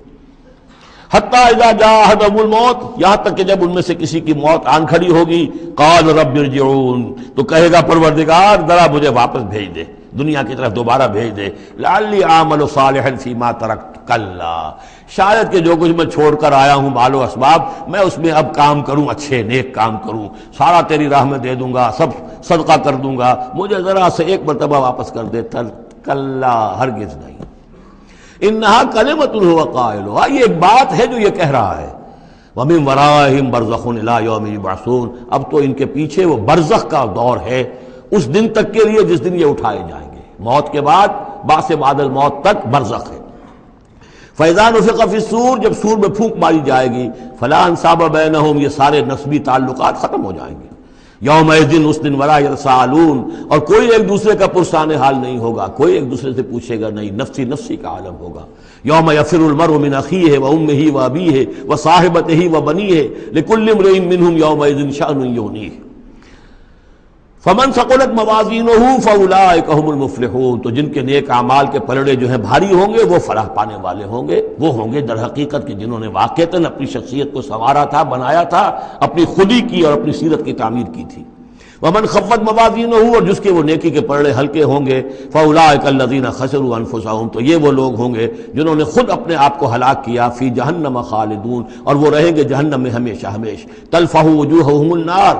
حتیٰ اذا جاء احدهم الموت، یہاں تک کہ جب ان میں سے کسی کی موت آن کھڑی ہوگی، قال رب ارجعون، تو کہے گا پروردگار ذرا مجھے واپس بھیج دے، دنیا کی طرف دوبارہ بھیج دے، لعلی اعمل صالحا فیما ترکت، کلا، شاید کہ جو کچھ میں چھوڑ کر آیا ہوں مال و اسباب، میں اس میں اب کام کروں، اچھے نیک کام کروں، سارا تیری راہ میں دے دوں گا، سب صدقہ کر دوں گا، مجھے ذرا سے ایک مرتبہ واپس کر دے۔ کلا، ہرگز نہیں، انہا کلمۃ هو قائلھا، یہ ایک بات ہے جو یہ کہہ رہا ہے، ومن ورائہم برزخ الی یوم یبعثون، اب تو ان کے پیچھے وہ برزخ کا دور ہے اس دن تک کے لیے جس دن یہ اٹھائے جائیں گے، موت کے بعد بعث بعد الموت تک برزخ ہے۔ فاذا نفخ فی الصور، جب سور میں پھونک ماری جائے گی، فلا انصاب بینہم، یہ سارے نسبی تعلقات ختم ہو جائیں گے، یومئذ، اس دن، ولا یتساءلون، اور کوئی ایک دوسرے کا پرسان حال نہیں ہوگا، کوئی ایک دوسرے سے پوچھے گا نہیں، نفسی نفسی کا عالم ہوگا۔ یوم یفر المرء من اخیہ وامہ وابیہ وصاحبتہ وبنیہ لکل امرئ منہم یومئذ شأن یغنیہ، فمن ثقلت موازینہ فاولئک هم المفلحون، تو جن کے نیک اعمال کے پلڑے جو ہیں بھاری ہوں گے وہ فلاح پانے والے ہوں گے، وہ ہوں گے در حقیقت کہ جنہوں نے واقعتاً اپنی شخصیت کو سنوارا تھا، بنایا تھا، اپنی خودی کی اور اپنی سیرت کی تعمیر کی تھی۔ ومن خفت موازینہ، اور جس کے وہ نیکی کے پلڑے ہلکے ہوں گے، فاولئک الذین خسروا انفسهم، تو یہ وہ لوگ ہوں گے جنہوں نے خود اپنے آپ کو ہلاک کیا، فی جہنم خالدون، اور وہ رہیں گے جہنم میں ہمیشہ ہمیشہ، تلفح وجوہہم النار،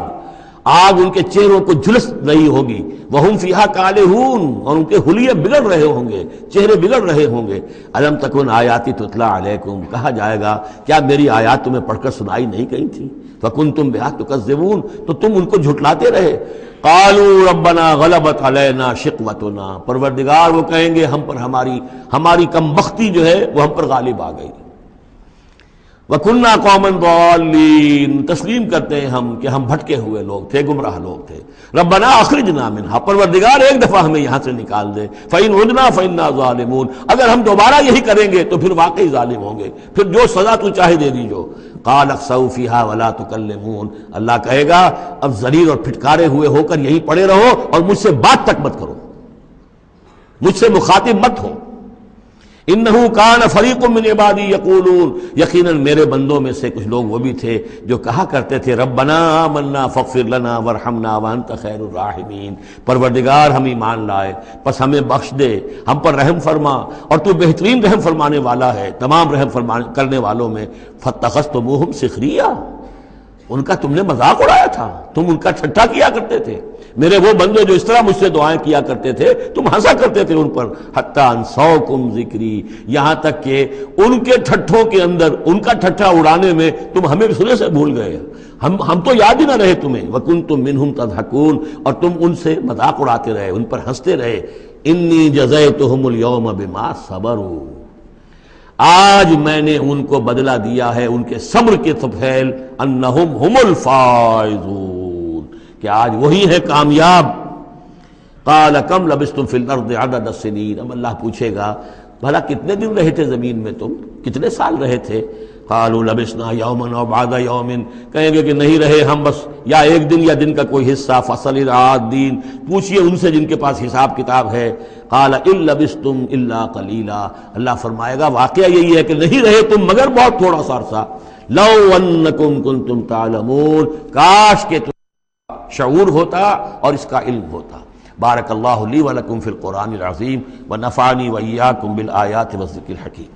آگ ان کے چہروں کو جھلس رہی ہوگی، وہم فیہا کالہون، اور ان کے حلیے بگڑ رہے ہوں گے، چہرے بگڑ رہے ہوں گے۔ الم تکن آیاتی تتلی علیکم، کہا جائے گا کیا میری آیات تمہیں پڑھ کر سنائی نہیں گئی تھی؟ فکنتم بہا تکذبون، تو تم ان کو جھٹلاتے رہے۔ قالوا ربنا غلبت علینا شقوتنا، پروردگار وہ کہیں گے ہم پر ہماری کم بختی جو ہے وہ ہم پر غالب آ گئی۔ وَكُنَّا قَوْمًا ضَالِّينَ، تسلیم کرتے ہیں ہم کہ ہم بھٹکے ہوئے لوگ تھے، گمراہ لوگ تھے۔ ربنا اخرجنا منہا، پروردگار ایک دفعہ ہمیں یہاں سے نکال دے، فَإِنْ عُدْنَا فَإِنَّا ظَالِمُونَ، اگر ہم دوبارہ یہی کریں گے تو پھر واقعی ظالم ہوں گے، پھر جو سزا تو چاہے دے دیجو۔ قَالَ اخْسَئُوا فِيهَا وَلَا تُكَلِّمُونَ، اللہ کہے گا اب ذلیل اور پھٹکارے ہوئے ہو کر یہیں پڑے رہو اور مجھ سے بات تک مت کرو، مجھ سے مخاطب مت ہو۔ انہو کان فریق من عبادی یقولون، یقیناً میرے بندوں میں سے کچھ لوگ وہ بھی تھے جو کہا کرتے تھے ربنا آمنا فاغفر لنا وارحمنا وانت خیر الراحمین، پروردگار ہم ایمان لائے پس ہمیں بخش دے، ہم پر رحم فرما، اور تو بہترین رحم فرمانے والا ہے تمام رحم کرنے والوں میں۔ فاتخذتموہم سخریا، ان کا تم نے مذاق اڑایا تھا، تم ان کا ٹھٹھا کیا کرتے تھے، میرے وہ بندے جو اس طرح مجھ سے دعائیں کیا کرتے تھے تم ہنسا کرتے تھے ان پر۔ حتی انسوکم ذکری، یہاں تک کہ ان کے ٹھٹھوں کے اندر، ان کا ٹھٹھا اڑانے میں تم ہمیں سرے سے بھول گئے، ہم تو یاد ہی نہ رہے تمہیں۔ وکنتم منہم تضحکون، اور تم ان سے مذاق اڑاتے رہے، ان پر ہنستے رہے۔ انی جزیتہم اليوم بما صبروا، آج میں نے ان کو بدلہ دیا ہے ان کے صبر کے طفیل، انہم ہم الفائزون، کہ آج وہی ہے کامیاب۔ قال کم لبثتم فی الارض عدد السنین، اب اللہ پوچھے گا بھلا کتنے دن رہے تھے زمین میں، تم کتنے سال رہے تھے؟ قالوا لبثنا یوما او بعد یوم، کہیں گے کہ نہیں رہے ہم بس یا ایک دن یا دن کا کوئی حصہ۔ فصل العادین، پوچھئے ان سے جن کے پاس حساب کتاب ہے۔ قال ان لبثتم الا قلیلا، اللہ فرمائے گا واقعہ یہی ہے کہ نہیں رہے تم مگر بہت تھوڑا سا عرصہ۔ لو انکم کنتم تعلمون، کاش کہ تم شعور ہوتا اور اس کا علم ہوتا۔ بارک اللہ لی ولکم فی القرآن العظیم ونفعنی وإیاکم بالآیات والذکر الحکیم۔